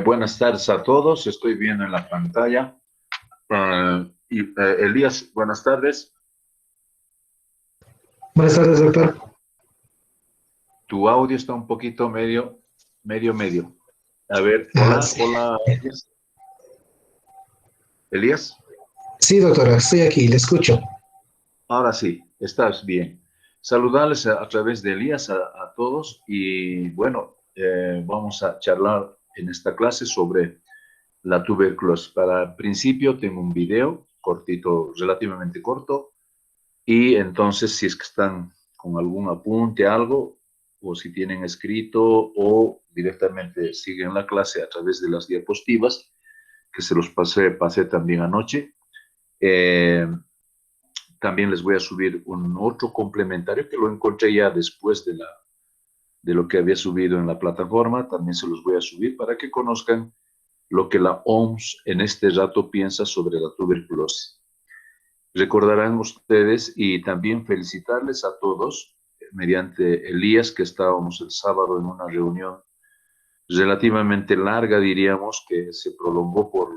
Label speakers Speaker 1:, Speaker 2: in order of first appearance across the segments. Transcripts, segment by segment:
Speaker 1: Buenas tardes a todos, estoy viendo en la pantalla. Elías, buenas tardes.
Speaker 2: Buenas tardes, doctor.
Speaker 1: Tu audio está un poquito medio. A ver, hola,
Speaker 2: Sí.
Speaker 1: hola, Elías. ¿Elías?
Speaker 2: Sí, doctora, estoy aquí, le escucho.
Speaker 1: Ahora sí, estás bien. Saludarles a través de Elías a todos y bueno, vamos a charlar en esta clase sobre la tuberculosis. Para principio tengo un video cortito, relativamente corto, y entonces si es que están con algún apunte, algo, o si tienen escrito o directamente siguen la clase a través de las diapositivas, que se los pasé también anoche. También les voy a subir un otro complementario que lo encontré ya después de lo que había subido en la plataforma. También se los voy a subir para que conozcan lo que la OMS en este rato piensa sobre la tuberculosis. Recordarán ustedes y también felicitarles a todos mediante Elías, que estábamos el sábado en una reunión relativamente larga, diríamos, que se prolongó por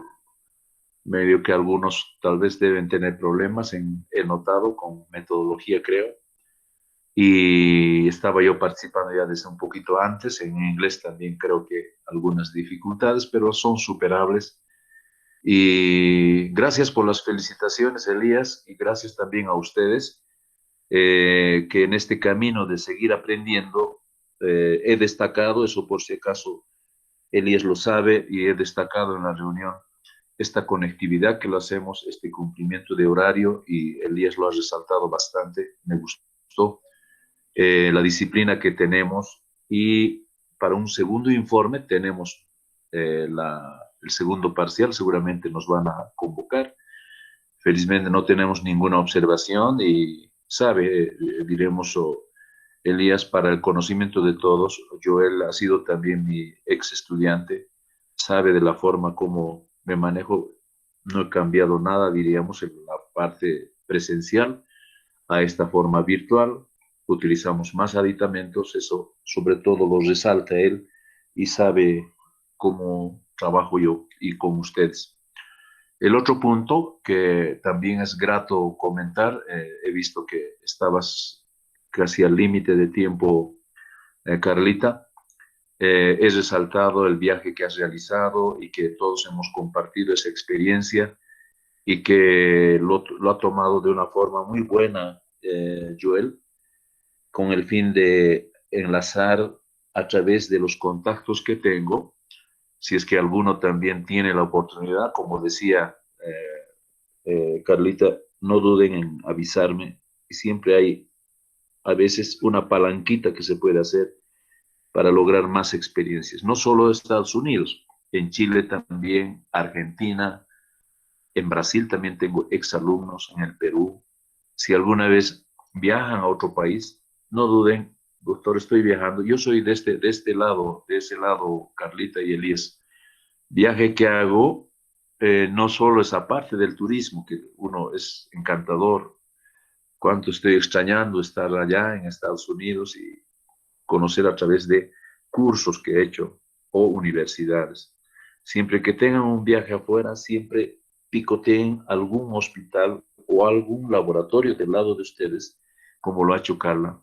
Speaker 1: medio que algunos tal vez deben tener problemas, he notado con metodología, creo, y estaba yo participando ya desde un poquito antes, en inglés también creo que algunas dificultades, pero son superables. Y gracias por las felicitaciones, Elías, y gracias también a ustedes, que en este camino de seguir aprendiendo, he destacado, eso por si acaso Elías lo sabe, y he destacado en la reunión esta conectividad que lo hacemos, este cumplimiento de horario, y Elías lo ha resaltado bastante, me gustó, la disciplina que tenemos, y para un segundo informe tenemos el segundo parcial, seguramente nos van a convocar. Felizmente no tenemos ninguna observación y sabe, diremos, Elías, para el conocimiento de todos, Joel ha sido también mi ex estudiante, sabe de la forma como me manejo, no he cambiado nada, diríamos, en la parte presencial a esta forma virtual, utilizamos más aditamentos, eso sobre todo lo resalta él y sabe cómo trabajo yo y con ustedes. El otro punto que también es grato comentar, he visto que estabas casi al límite de tiempo, Carlita. He resaltado el viaje que has realizado y que todos hemos compartido esa experiencia y que lo ha tomado de una forma muy buena, Joel, con el fin de enlazar a través de los contactos que tengo, si es que alguno también tiene la oportunidad, como decía Carlita, no duden en avisarme, siempre hay a veces una palanquita que se puede hacer para lograr más experiencias, no solo de Estados Unidos, en Chile también, Argentina, en Brasil también tengo exalumnos, en el Perú. Si alguna vez viajan a otro país, no duden, doctor, estoy viajando. Yo soy de ese lado, Carlita y Elías. Viaje que hago, no solo esa parte del turismo, que uno es encantador. Cuánto estoy extrañando estar allá en Estados Unidos y conocer a través de cursos que he hecho o universidades. Siempre que tengan un viaje afuera, siempre picoteen algún hospital o algún laboratorio del lado de ustedes, como lo ha hecho Carla.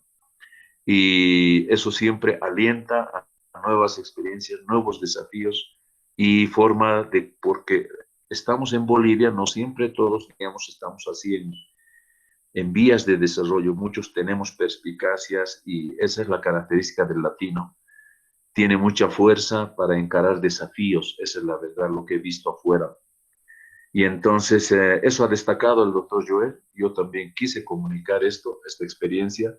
Speaker 1: Y eso siempre alienta a nuevas experiencias, nuevos desafíos y forma de, porque estamos en Bolivia, no siempre todos, digamos, estamos así en vías de desarrollo, muchos tenemos perspicacias y esa es la característica del latino. Tiene mucha fuerza para encarar desafíos, esa es la verdad, lo que he visto afuera. Y entonces eso ha destacado el doctor Joel, yo también quise comunicar esta experiencia,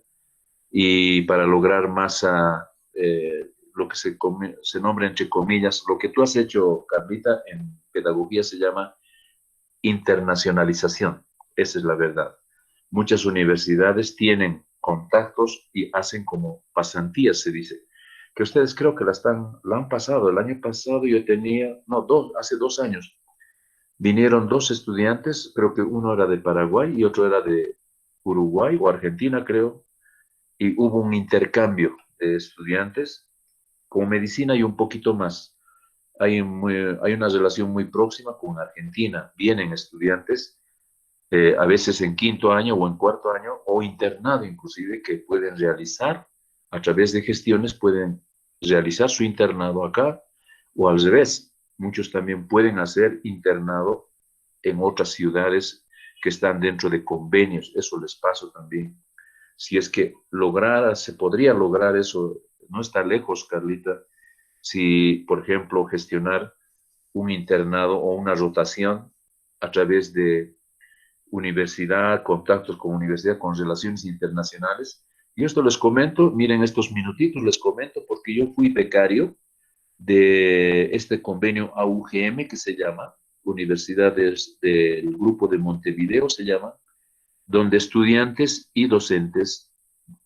Speaker 1: y para lograr más lo que se nombra entre comillas, lo que tú has hecho, Carlita, en pedagogía se llama internacionalización. Esa es la verdad. Muchas universidades tienen contactos y hacen como pasantías, se dice. Que ustedes creo que la han pasado. El año pasado yo tenía, no, hace 2 años, vinieron 2 estudiantes, creo que uno era de Paraguay y otro era de Uruguay o Argentina, creo, y hubo un intercambio de estudiantes con medicina y un poquito más. Hay una relación muy próxima con Argentina. Vienen estudiantes, a veces en quinto año o en cuarto año, o internado inclusive, que pueden realizar, a través de gestiones, pueden realizar su internado acá, o al revés. Muchos también pueden hacer internado en otras ciudades que están dentro de convenios. Eso les paso también. Si es que se podría lograr eso, no está lejos, Carlita, si, por ejemplo, gestionar un internado o una rotación a través de universidad, contactos con universidad, con relaciones internacionales. Y esto les comento, miren estos minutitos, les comento porque yo fui becario de este convenio AUGM que se llama Universidades del Grupo de Montevideo, se llama, donde estudiantes y docentes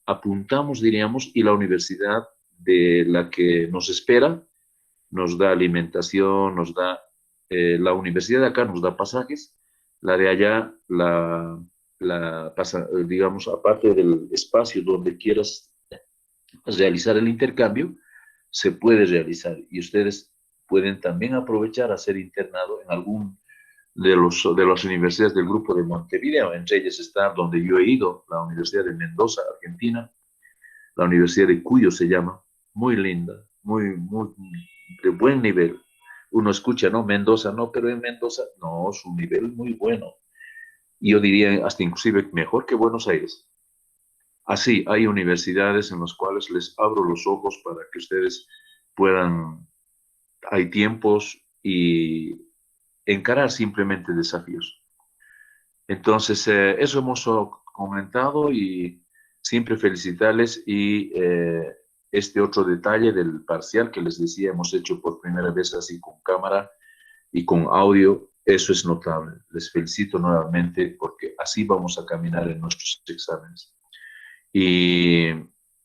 Speaker 1: apuntamos, diríamos, y la universidad de la que nos espera nos da alimentación, la universidad de acá nos da pasajes, la de allá, digamos, aparte del espacio donde quieras realizar el intercambio, se puede realizar y ustedes pueden también aprovechar a ser internado en algún de las universidades del grupo de Montevideo. Entre ellas está donde yo he ido, la Universidad de Mendoza, Argentina, la Universidad de Cuyo se llama, muy linda, muy de buen nivel. Uno escucha, ¿no? Mendoza, no, pero en Mendoza, no, su nivel muy bueno. Y yo diría hasta inclusive mejor que Buenos Aires. Así, hay universidades en las cuales les abro los ojos para que ustedes puedan, hay tiempos y encarar simplemente desafíos. Entonces, eso hemos comentado y siempre felicitarles y este otro detalle del parcial que les decía, hemos hecho por primera vez así con cámara y con audio, eso es notable. Les felicito nuevamente porque así vamos a caminar en nuestros exámenes. Y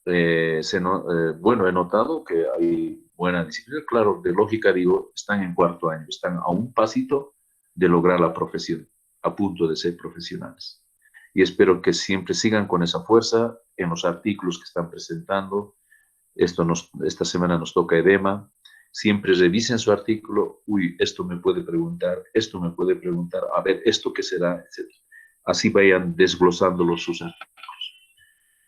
Speaker 1: bueno, he notado que hay buena disciplina. Claro, de lógica digo, están en cuarto año, están a un pasito de lograr la profesión, a punto de ser profesionales. Y espero que siempre sigan con esa fuerza en los artículos que están presentando. Esta semana nos toca edema. Siempre revisen su artículo. Uy, esto me puede preguntar, esto me puede preguntar, a ver, esto qué será, etc. Así vayan desglosándolo sus artículos.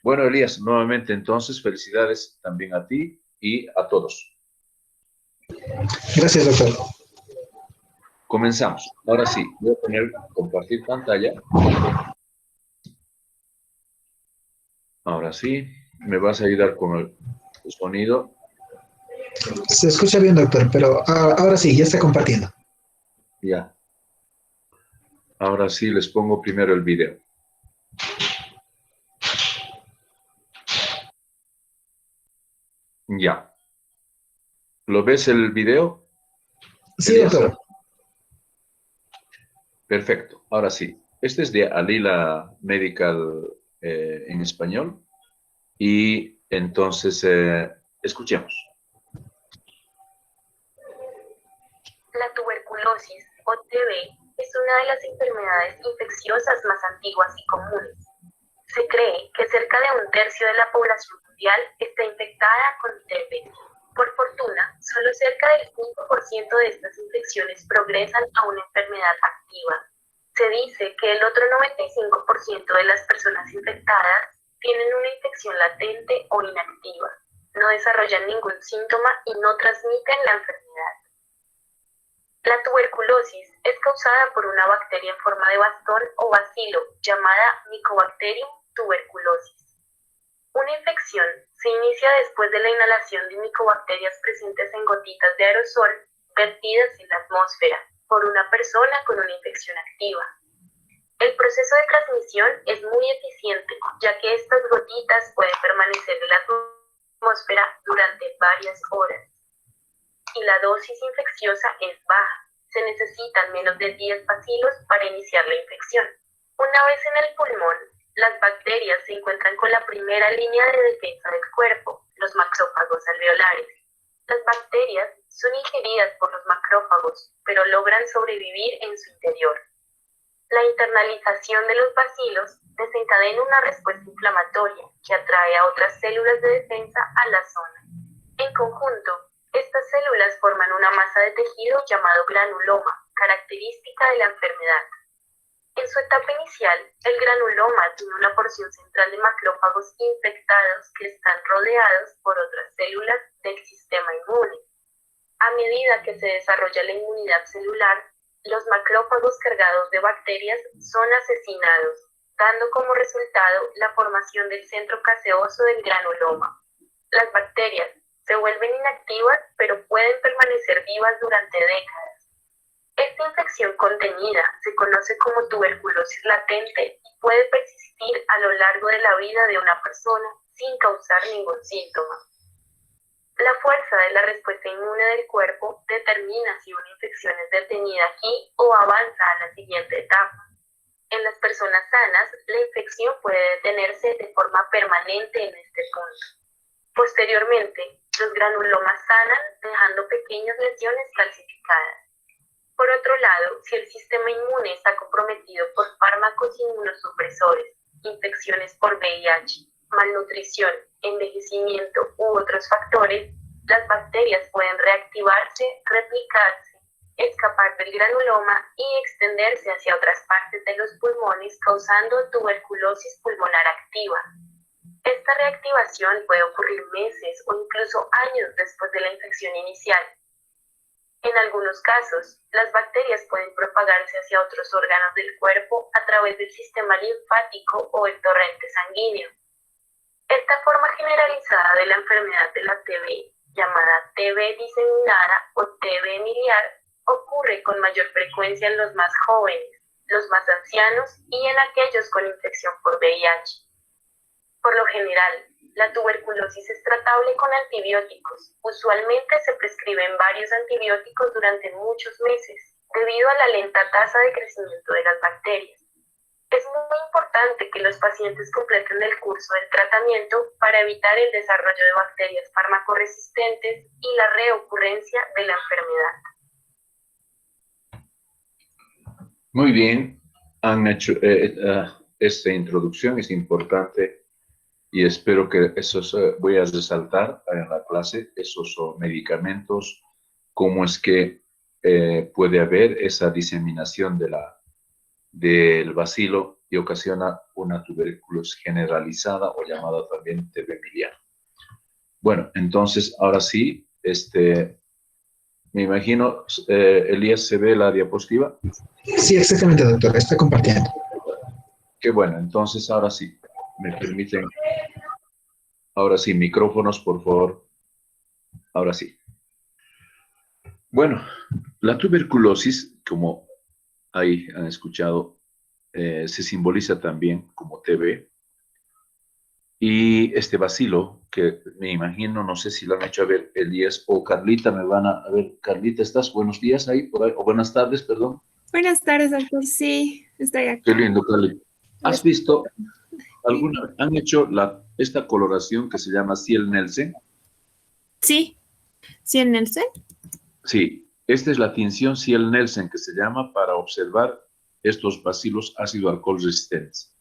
Speaker 1: Bueno, Elías, nuevamente entonces, felicidades también a ti y a todos.
Speaker 2: Gracias, doctor.
Speaker 1: Comenzamos. Ahora sí, voy a poner compartir pantalla. Ahora sí, me vas a ayudar con el sonido.
Speaker 2: Se escucha bien, doctor, pero ahora sí, ya está compartiendo.
Speaker 1: Ya. Ahora sí, les pongo primero el video. Ya. ¿Lo ves el video?
Speaker 2: Sí,
Speaker 1: Elías?
Speaker 2: doctor.
Speaker 1: Perfecto. Ahora sí. Este es de Alila Medical en español. Y entonces, escuchemos.
Speaker 3: La tuberculosis, o TB, es una de las enfermedades infecciosas más antiguas y comunes. Se cree que cerca de un tercio de la población mundial está infectada con TB. Por fortuna, solo cerca del 5% de estas infecciones progresan a una enfermedad activa. Se dice que el otro 95% de las personas infectadas tienen una infección latente o inactiva, no desarrollan ningún síntoma y no transmiten la enfermedad. La tuberculosis es causada por una bacteria en forma de bastón o bacilo llamada Mycobacterium tuberculosis. Una infección se inicia después de la inhalación de micobacterias presentes en gotitas de aerosol vertidas en la atmósfera por una persona con una infección activa. El proceso de transmisión es muy eficiente, ya que estas gotitas pueden permanecer en la atmósfera durante varias horas. Y la dosis infecciosa es baja. Se necesitan menos de 10 bacilos para iniciar la infección. Una vez en el pulmón, las bacterias se encuentran con la primera línea de defensa del cuerpo, los macrófagos alveolares. Las bacterias son ingeridas por los macrófagos, pero logran sobrevivir en su interior. La internalización de los bacilos desencadena una respuesta inflamatoria que atrae a otras células de defensa a la zona. En conjunto, estas células forman una masa de tejido llamado granuloma, característica de la enfermedad. En su etapa inicial, el granuloma tiene una porción central de macrófagos infectados que están rodeados por otras células del sistema inmune. A medida que se desarrolla la inmunidad celular, los macrófagos cargados de bacterias son asesinados, dando como resultado la formación del centro caseoso del granuloma. Las bacterias se vuelven inactivas, pero pueden permanecer vivas durante décadas. Esta infección contenida se conoce como tuberculosis latente y puede persistir a lo largo de la vida de una persona sin causar ningún síntoma. La fuerza de la respuesta inmune del cuerpo determina si una infección es detenida aquí o avanza a la siguiente etapa. En las personas sanas, la infección puede detenerse de forma permanente en este punto. Posteriormente, los granulomas sanan dejando pequeñas lesiones calcificadas. Por otro lado, si el sistema inmune está comprometido por fármacos inmunosupresores, infecciones por VIH, malnutrición, envejecimiento u otros factores, las bacterias pueden reactivarse, replicarse, escapar del granuloma y extenderse hacia otras partes de los pulmones, causando tuberculosis pulmonar activa. Esta reactivación puede ocurrir meses o incluso años después de la infección inicial. En algunos casos, las bacterias pueden propagarse hacia otros órganos del cuerpo a través del sistema linfático o el torrente sanguíneo. Esta forma generalizada de la enfermedad de la TB, llamada TB diseminada o TB miliar, ocurre con mayor frecuencia en los más jóvenes, los más ancianos y en aquellos con infección por VIH. Por lo general, la tuberculosis es tratable con antibióticos. Usualmente se prescriben varios antibióticos durante muchos meses, debido a la lenta tasa de crecimiento de las bacterias. Es muy importante que los pacientes completen el curso del tratamiento para evitar el desarrollo de bacterias farmacoresistentes y la reocurrencia de la enfermedad.
Speaker 1: Muy bien, han hecho esta introducción, es importante y espero que esos, voy a resaltar en la clase esos medicamentos, cómo es que puede haber esa diseminación del bacilo y ocasiona una tuberculosis generalizada o llamada también TB miliar. Bueno, entonces ahora sí, me imagino, Elías, ¿se ve la diapositiva?
Speaker 2: Sí, exactamente, doctor. Está compartiendo.
Speaker 1: Qué bueno, entonces ahora sí, me permiten. Ahora sí, micrófonos, por favor. Ahora sí. Bueno, la tuberculosis, como ahí han escuchado, se simboliza también como TB. Y este bacilo, que me imagino, no sé si lo han hecho a ver Elías o Carlita, me van a ver. Carlita, ¿estás? Buenos días ahí, por ahí, o buenas tardes, perdón.
Speaker 4: Buenas tardes, doctor. Sí, estoy acá.
Speaker 1: Qué lindo, Carlita. ¿Has visto han hecho esta coloración que se llama Ciel-Nielsen?
Speaker 4: Sí, Ciel-Nielsen.
Speaker 1: Sí, esta es la tinción Ciel-Nielsen que se llama para observar estos bacilos ácido alcohol resistentes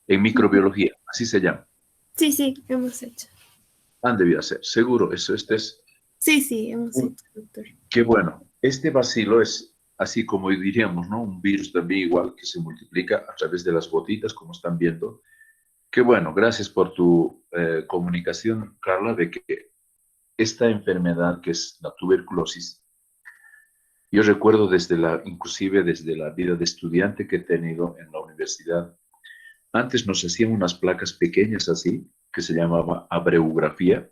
Speaker 1: en microbiología, así se llama.
Speaker 4: Sí, hemos hecho.
Speaker 1: Han debido hacer, seguro, eso es.
Speaker 4: Sí, hemos hecho, doctor.
Speaker 1: Qué bueno. Este bacilo es, así como diríamos, ¿no? Un virus también igual que se multiplica a través de las gotitas, como están viendo. Qué bueno, gracias por tu comunicación, Carla, de que esta enfermedad que es la tuberculosis, yo recuerdo inclusive desde la vida de estudiante que he tenido en la universidad. Antes nos hacían unas placas pequeñas así, que se llamaba abreografía.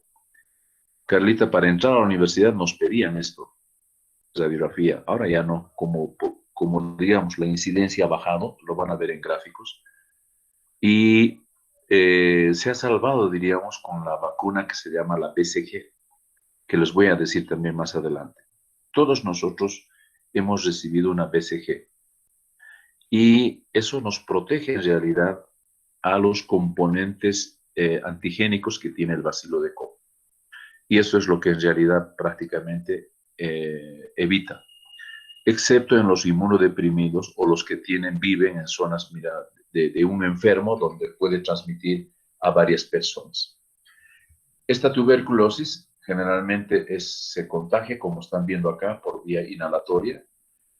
Speaker 1: Carlita, para entrar a la universidad nos pedían esto, radiografía. Ahora ya no, como digamos la incidencia ha bajado, lo van a ver en gráficos. Y se ha salvado, diríamos, con la vacuna que se llama la BCG, que les voy a decir también más adelante. Todos nosotros hemos recibido una BCG. y eso nos protege en realidad a los componentes antigénicos que tiene el bacilo de Koch. Y eso es lo que en realidad prácticamente evita, excepto en los inmunodeprimidos o los que viven en zonas, mira, de un enfermo donde puede transmitir a varias personas. Esta tuberculosis generalmente se contagia, como están viendo acá, por vía inhalatoria.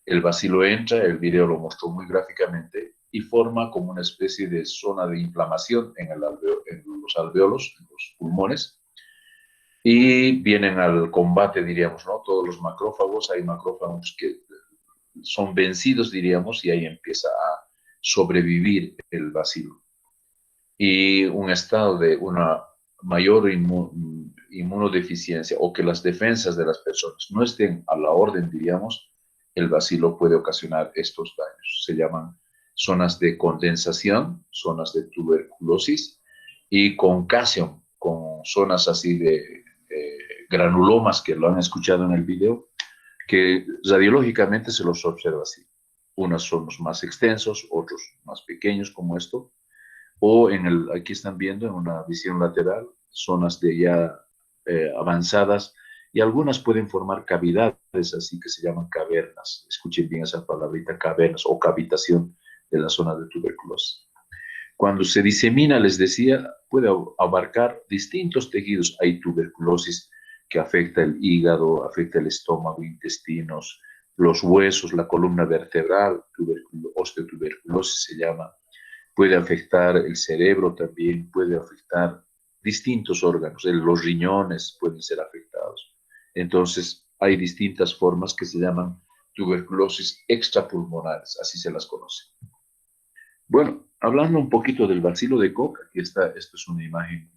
Speaker 1: El bacilo entra, el video lo mostró muy gráficamente, y forma como una especie de zona de inflamación en los alveolos, en los pulmones, y vienen al combate, diríamos, ¿no? Todos los macrófagos, hay macrófagos que son vencidos, diríamos, y ahí empieza a sobrevivir el bacilo. Y un estado de una mayor inmunodeficiencia o que las defensas de las personas no estén a la orden, diríamos, el bacilo puede ocasionar estos daños. Se llaman zonas de condensación, zonas de tuberculosis y concasion, con zonas así de granulomas que lo han escuchado en el video, que radiológicamente se los observa así. Unos son los más extensos, otros más pequeños como esto, o aquí están viendo en una visión lateral, zonas de ya avanzadas, y algunas pueden formar cavidades, así que se llaman cavernas. Escuchen bien esa palabrita, cavernas o cavitación de la zona de tuberculosis. Cuando se disemina, les decía, puede abarcar distintos tejidos. Hay tuberculosis que afecta el hígado, afecta el estómago, intestinos, los huesos, la columna vertebral, osteotuberculosis se llama. Puede afectar el cerebro también, puede afectar distintos órganos, los riñones pueden ser afectados. Entonces, hay distintas formas que se llaman tuberculosis extrapulmonares, así se las conoce. Bueno, hablando un poquito del bacilo de Koch, aquí está, esto es una imagen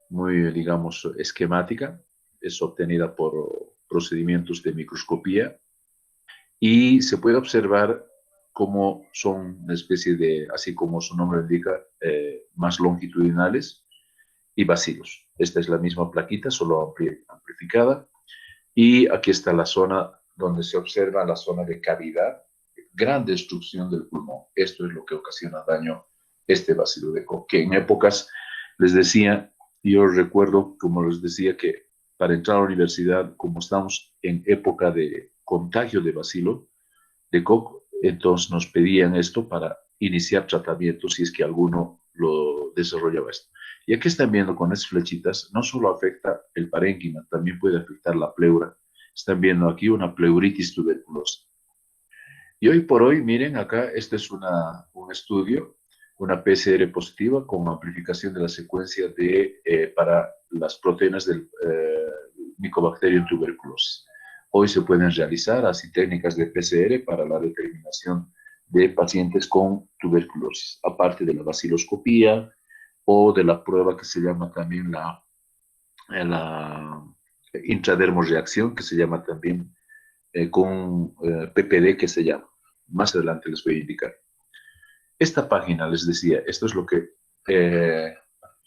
Speaker 1: muy, digamos, esquemática, es obtenida por procedimientos de microscopía y se puede observar cómo son una especie de, así como su nombre indica, más longitudinales y bacilos. Esta es la misma plaquita, solo amplificada, y aquí está la zona donde se observa la zona de cavidad, gran destrucción del pulmón. Esto es lo que ocasiona daño este bacilo de Koch, que en épocas, les decía, yo recuerdo, como les decía, que para entrar a la universidad, como estamos en época de contagio de bacilo de Koch, entonces nos pedían esto para iniciar tratamientos si es que alguno lo desarrollaba esto. Y aquí están viendo con esas flechitas, no solo afecta el parénquima, también puede afectar la pleura. Están viendo aquí una pleuritis tuberculosa. Y hoy por hoy, miren acá, este es un estudio, una PCR positiva con amplificación de la secuencia para las proteínas del Mycobacterium tuberculosis. Hoy se pueden realizar así técnicas de PCR para la determinación de pacientes con tuberculosis, aparte de la baciloscopía o de la prueba que se llama también la intradermoreacción, que se llama también con PPD, que se llama. Más adelante les voy a indicar. Esta página, les decía, esto es lo que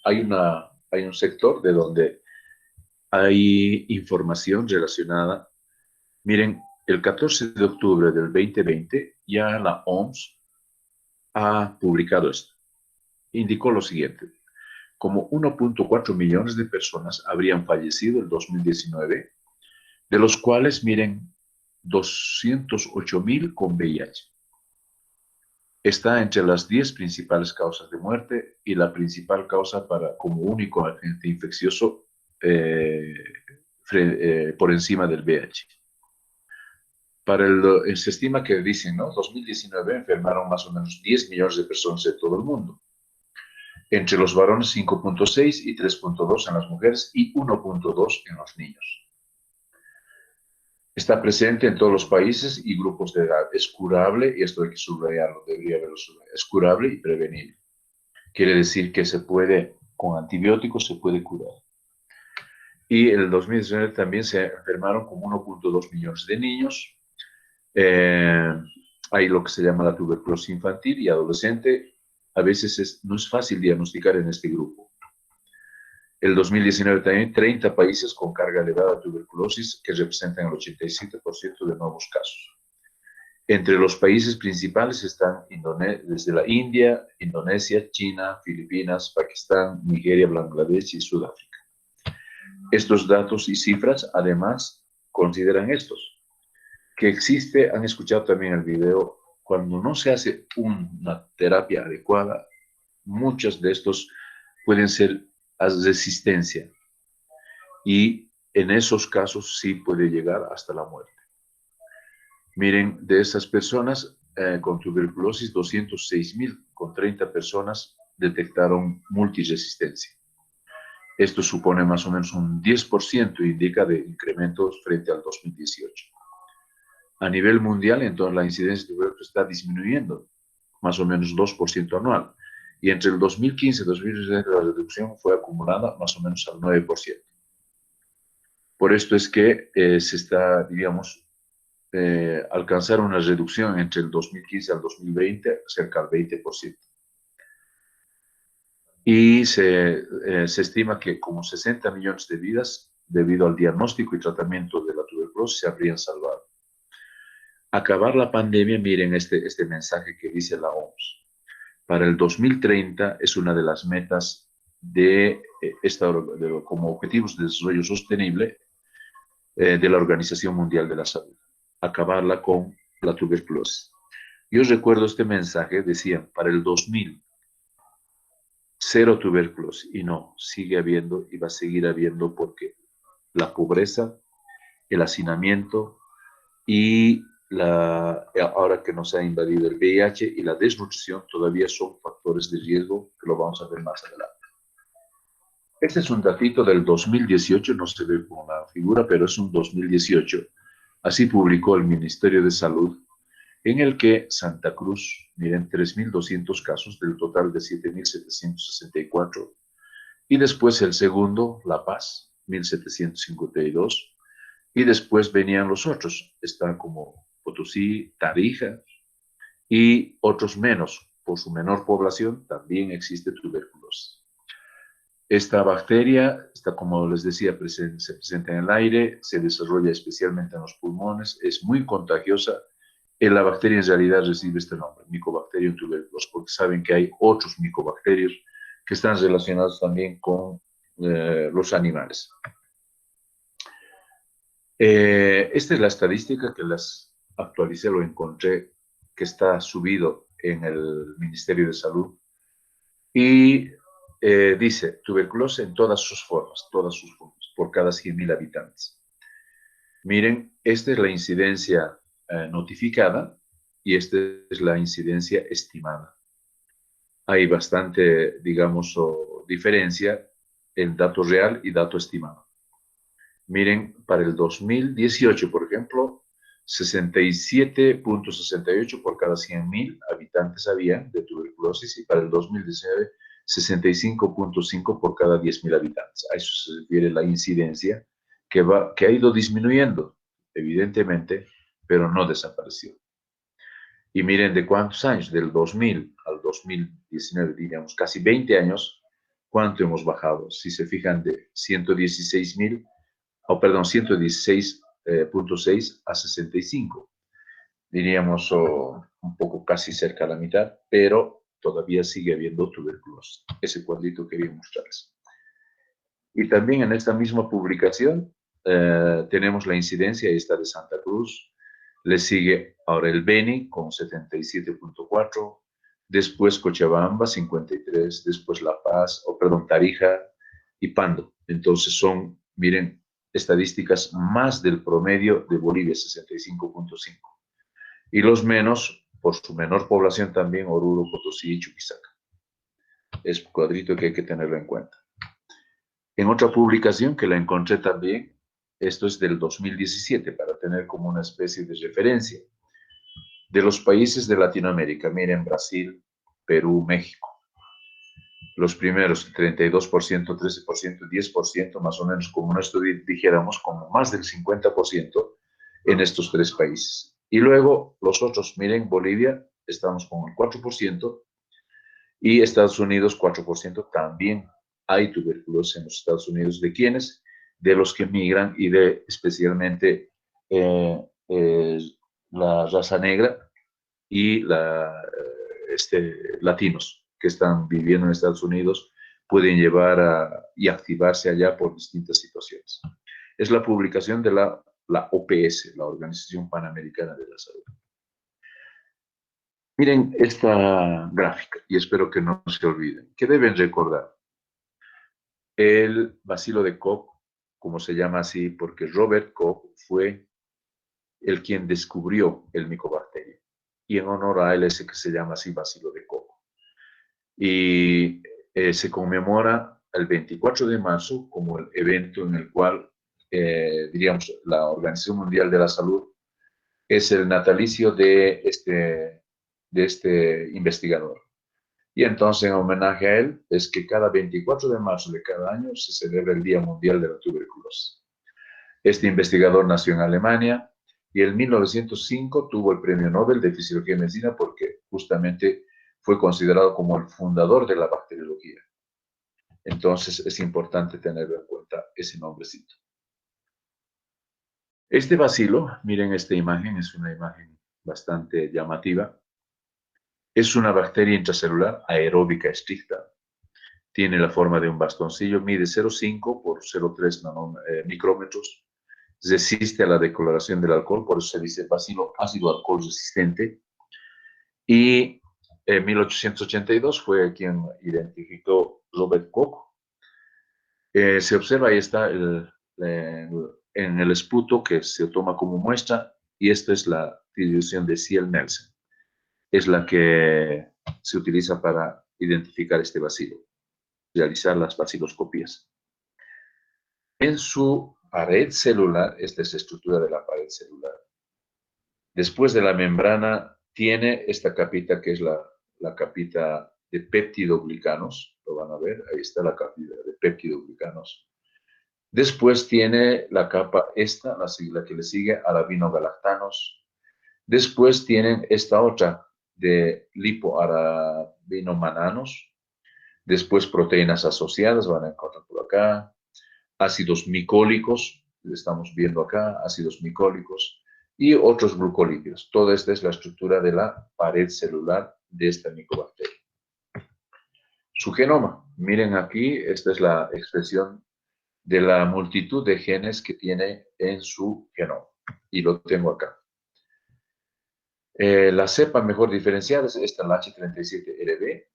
Speaker 1: hay un sector de donde hay información relacionada. Miren, el 14 de octubre del 2020 ya la OMS ha publicado esto. Indicó lo siguiente: como 1.4 millones de personas habrían fallecido en 2019, de los cuales, miren, 208,000 con VIH. Está entre las 10 principales causas de muerte y la principal causa como único agente infeccioso por encima del VIH. Se estima que dicen, ¿no? 2019 enfermaron más o menos 10 millones de personas de todo el mundo. Entre los varones 5.6 y 3.2 en las mujeres y 1.2 en los niños. Está presente en todos los países y grupos de edad. Es curable, y esto hay que subrayarlo, debería haberlo subrayado. Es curable y prevenible. Quiere decir que con antibióticos se puede curar. Y en el 2019 también se enfermaron como 1.2 millones de niños. Hay lo que se llama la tuberculosis infantil y adolescente. A veces no es fácil diagnosticar en este grupo. El 2019 también 30 países con carga elevada de tuberculosis que representan el 87% de nuevos casos. Entre los países principales están desde la India, Indonesia, China, Filipinas, Pakistán, Nigeria, Bangladesh y Sudáfrica. Estos datos y cifras, además, consideran estos, que existe, han escuchado también el video, cuando no se hace una terapia adecuada, muchos de estos pueden ser a resistencia y en esos casos sí puede llegar hasta la muerte. Miren, de esas personas con tuberculosis, 206.030 personas detectaron multiresistencia. Esto supone más o menos un 10% indica de incrementos frente al 2018. A nivel mundial, entonces, la incidencia de tuberculosis está disminuyendo, más o menos 2% anual. Y entre el 2015 y 2016 la reducción fue acumulada más o menos al 9%. Por esto es que se está, digamos, alcanzar una reducción entre el 2015 al 2020 cerca del 20%. Y se estima que como 60 millones de vidas, debido al diagnóstico y tratamiento de la tuberculosis, se habrían salvado. Acabar la pandemia, miren este mensaje que dice la OMS. Para el 2030 es una de las metas como Objetivos de Desarrollo Sostenible de la Organización Mundial de la Salud. Acabarla con la tuberculosis. Yo recuerdo este mensaje, decían, para el 2000, 0 tuberculosis, y no, sigue habiendo y va a seguir habiendo porque la pobreza, el hacinamiento y ahora que nos ha invadido el VIH y la desnutrición todavía son factores de riesgo que lo vamos a ver más adelante. Este es un datito del 2018, no se ve con la figura, pero es un 2018. Así publicó el Ministerio de Salud, en el que Santa Cruz, miren, 3.200 casos del total de 7.764. Y después el segundo, La Paz, 1.752. Y después venían los otros, están como Potosí, Tarija y otros menos. Por su menor población también existe tuberculosis. Esta bacteria está, como les decía, se presenta en el aire, se desarrolla especialmente en los pulmones, es muy contagiosa. La bacteria en realidad recibe este nombre, Mycobacterium tuberculosis, porque saben que hay otros micobacterios que están relacionados también con los animales. Esta es la estadística que las actualicé, lo encontré, que está subido en el Ministerio de Salud. Y dice, tuberculosis en todas sus formas, por cada 100.000 habitantes. Miren, esta es la incidencia notificada y esta es la incidencia estimada. Hay bastante, digamos, diferencia en dato real y dato estimado. Miren, para el 2018, por ejemplo, 67.68 por cada 100.000 habitantes había de tuberculosis y para el 2019, 65.5 por cada 10.000 habitantes. A eso se refiere la incidencia que ha ido disminuyendo, evidentemente, pero no desapareció. Y miren de cuántos años, del 2000 al 2019, diríamos, casi 20 años, cuánto hemos bajado. Si se fijan, de 116.6 a 65. Diríamos un poco casi cerca a la mitad, pero todavía sigue habiendo tuberculosis. Ese cuadrito quería mostrarles. Y también en esta misma publicación tenemos la incidencia, esta de Santa Cruz, le sigue ahora el Beni con 77.4, después Cochabamba 53, después La Paz, Tarija y Pando. Entonces son, miren, estadísticas más del promedio de Bolivia, 65.5. Y los menos, por su menor población también, Oruro, Potosí y Chuquisaca. Es un cuadrito que hay que tenerlo en cuenta. En otra publicación que la encontré también, esto es del 2017, para tener como una especie de referencia, de los países de Latinoamérica. Miren, Brasil, Perú, México. Los primeros, 32%, 13%, 10%, más o menos, como esto dijéramos, como más del 50% en estos 3 países. Y luego los otros, miren, Bolivia, estamos con el 4%, y Estados Unidos, 4%, también hay tuberculosis en los Estados Unidos. ¿De quiénes? De los que migran y de especialmente la raza negra y latinos que están viviendo en Estados Unidos pueden llevar y activarse allá por distintas situaciones. Es la publicación de la OPS, la Organización Panamericana de la Salud. Miren esta gráfica y espero que no se olviden. ¿Qué deben recordar? El bacilo de Koch, como se llama así, porque Robert Koch fue el quien descubrió el micobacterio. Y en honor a él es que se llama así bacilo de Koch. Y se conmemora el 24 de marzo como el evento en el cual, diríamos, la Organización Mundial de la Salud es el natalicio de este investigador. Y entonces, en homenaje a él, es que cada 24 de marzo de cada año se celebra el Día Mundial de la Tuberculosis. Este investigador nació en Alemania y en 1905 tuvo el Premio Nobel de Fisiología y Medicina porque justamente fue considerado como el fundador de la bacteriología. Entonces, es importante tener en cuenta ese nombrecito. Este bacilo, miren esta imagen, es una imagen bastante llamativa. Es una bacteria intracelular aeróbica estricta. Tiene la forma de un bastoncillo, mide 0,5 por 0,3 micrómetros. Resiste a la decoloración del alcohol, por eso se dice bacilo ácido alcohol resistente. Y en 1882 fue quien identificó Robert Koch. Se observa, ahí está en el esputo que se toma como muestra, y esta es la distribución de Ciel-Nielsen. Es la que se utiliza para identificar este bacilo, realizar las baciloscopías. En su pared celular, esta es la estructura de la pared celular. Después de la membrana tiene esta capita que es la capita de peptidoglicanos, lo van a ver, ahí está la capita de peptidoglicanos. Después tiene la capa esta, la sigla que le sigue, arabinogalactanos. Después tienen esta otra de lipoarabinomannanos. Después proteínas asociadas, van a encontrar por acá. Ácidos micólicos, estamos viendo acá, ácidos micólicos. Y otros glucolípidos. Toda esta es la estructura de la pared celular de esta micobacteria. Su genoma. Miren aquí, esta es la expresión de la multitud de genes que tiene en su genoma. Y lo tengo acá. La cepa mejor diferenciada es esta, la H37RB,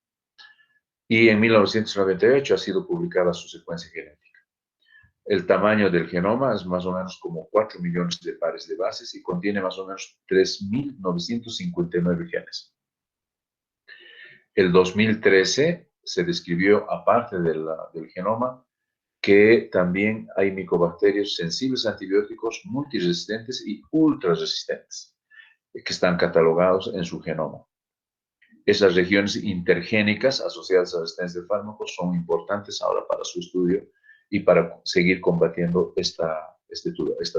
Speaker 1: y en 1998 ha sido publicada su secuencia genética. El tamaño del genoma es más o menos como 4 millones de pares de bases y contiene más o menos 3.959 genes. El 2013 se describió, aparte del genoma, que también hay micobacterios sensibles a antibióticos, multiresistentes y ultrarresistentes, que están catalogados en su genoma. Esas regiones intergénicas asociadas a la resistencia de fármacos son importantes ahora para su estudio y para seguir combatiendo esta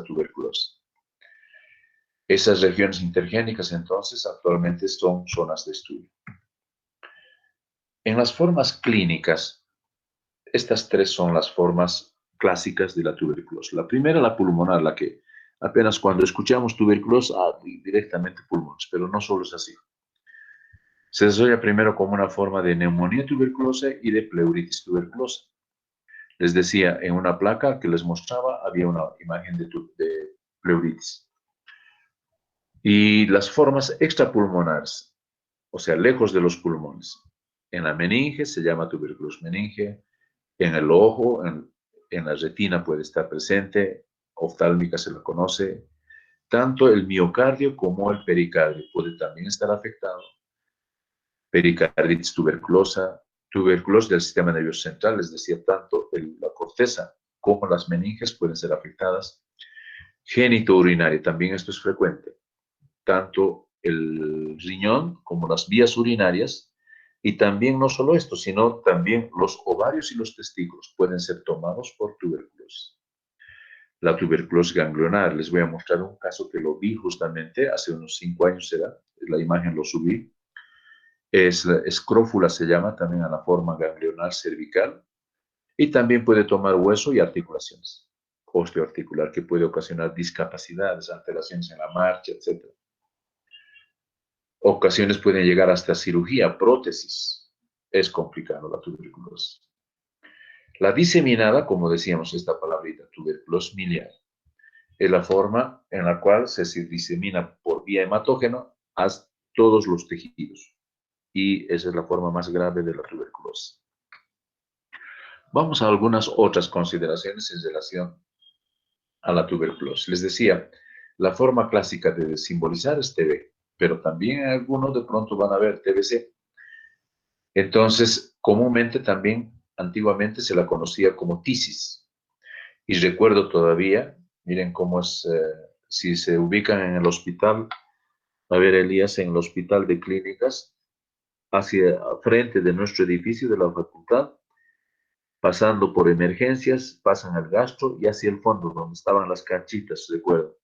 Speaker 1: tuberculosis. Esas regiones intergénicas, entonces, actualmente son zonas de estudio. En las formas clínicas, estas tres son las formas clásicas de la tuberculosis. La primera, la pulmonar, la que apenas cuando escuchamos tuberculosis, directamente pulmones, pero no solo es así. Se desarrolla primero como una forma de neumonía tuberculosa y de pleuritis tuberculosa. Les decía, en una placa que les mostraba había una imagen de pleuritis. Y las formas extrapulmonares, o sea, lejos de los pulmones. En la meninge se llama tuberculosis meninge, en el ojo, en la retina puede estar presente, oftálmica se la conoce. Tanto el miocardio como el pericardio puede también estar afectado. Pericarditis tuberculosa, tuberculosis del sistema nervioso central, es decir, tanto la corteza como las meninges pueden ser afectadas. Genitourinaria, también esto es frecuente. Tanto el riñón como las vías urinarias, y también no solo esto, sino también los ovarios y los testículos pueden ser tomados por tuberculosis. La tuberculosis ganglionar, les voy a mostrar un caso que lo vi justamente hace unos 5 años, la imagen lo subí. Escrófula se llama también a la forma ganglionar cervical, y también puede tomar hueso y articulaciones, osteoarticular, que puede ocasionar discapacidades, alteraciones en la marcha, etc. ocasiones pueden llegar hasta cirugía, prótesis. Es complicado la tuberculosis. La diseminada, como decíamos, esta palabrita, tuberculosis miliar, es la forma en la cual se disemina por vía hematógena a todos los tejidos. Y esa es la forma más grave de la tuberculosis. Vamos a algunas otras consideraciones en relación a la tuberculosis. Les decía, la forma clásica de simbolizar es TB, pero también algunos de pronto van a ver TBC. Entonces, comúnmente también, antiguamente se la conocía como tisis. Y recuerdo todavía, miren cómo es, si se ubican en el hospital, a ver, Elías, en el hospital de clínicas, hacia frente de nuestro edificio de la facultad, pasando por emergencias, pasan al gastro y hacia el fondo, donde estaban las canchitas, recuerdo.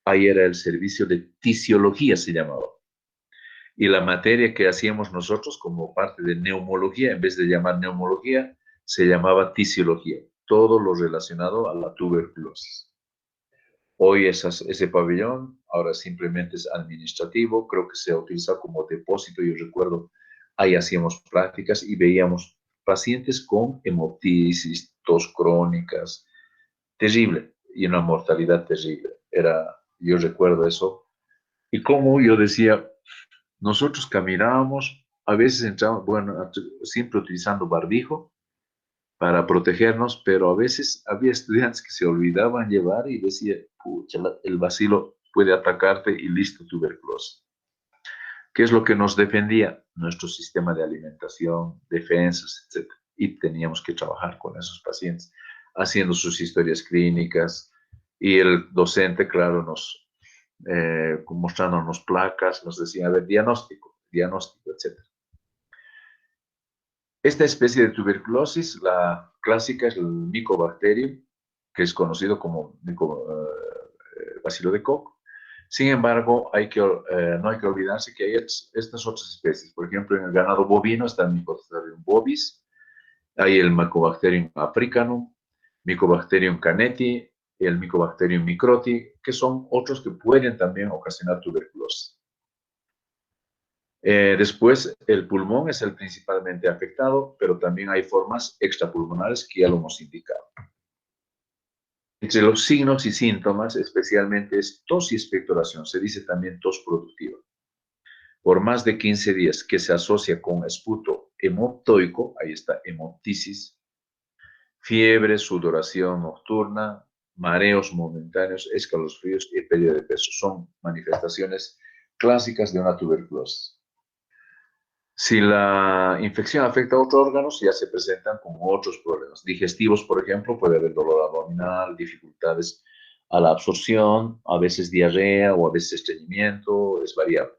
Speaker 1: Ahí era el servicio de tisiología, se llamaba. Y la materia que hacíamos nosotros como parte de neumología, en vez de llamar neumología, se llamaba tisiología. Todo lo relacionado a la tuberculosis. Hoy ese pabellón ahora simplemente es administrativo, creo que se ha utilizado como depósito. Yo recuerdo, ahí hacíamos prácticas y veíamos pacientes con hemoptisis, tos crónicas, terrible, y una mortalidad terrible. Yo recuerdo eso. Y como yo decía, nosotros caminábamos, a veces entrábamos, bueno, siempre utilizando barbijo para protegernos, pero a veces había estudiantes que se olvidaban llevar y decía, pucha, el bacilo puede atacarte y listo, tuberculosis. ¿Qué es lo que nos defendía? Nuestro sistema de alimentación, defensas, etc. Y teníamos que trabajar con esos pacientes, haciendo sus historias clínicas, y el docente, claro, mostrándonos placas, nos decía, a ver, diagnóstico, etc. Esta especie de tuberculosis, la clásica, es el Mycobacterium, que es conocido como bacilo de Koch. Sin embargo, no hay que olvidarse que hay estas otras especies. Por ejemplo, en el ganado bovino está el Mycobacterium bovis, hay el Mycobacterium africanum, Mycobacterium caneti, el Mycobacterium microti, que son otros que pueden también ocasionar tuberculosis. Después, el pulmón es el principalmente afectado, pero también hay formas extrapulmonares que ya lo hemos indicado. Entre los signos y síntomas, especialmente es tos y expectoración, se dice también tos productiva. Por más de 15 días, que se asocia con esputo hemoptoico, ahí está, hemoptisis, fiebre, sudoración nocturna, mareos momentáneos, escalofríos y pérdida de peso. Son manifestaciones clásicas de una tuberculosis. Si la infección afecta a otros órganos, ya se presentan como otros problemas. Digestivos, por ejemplo, puede haber dolor abdominal, dificultades a la absorción, a veces diarrea o a veces estreñimiento, es variable.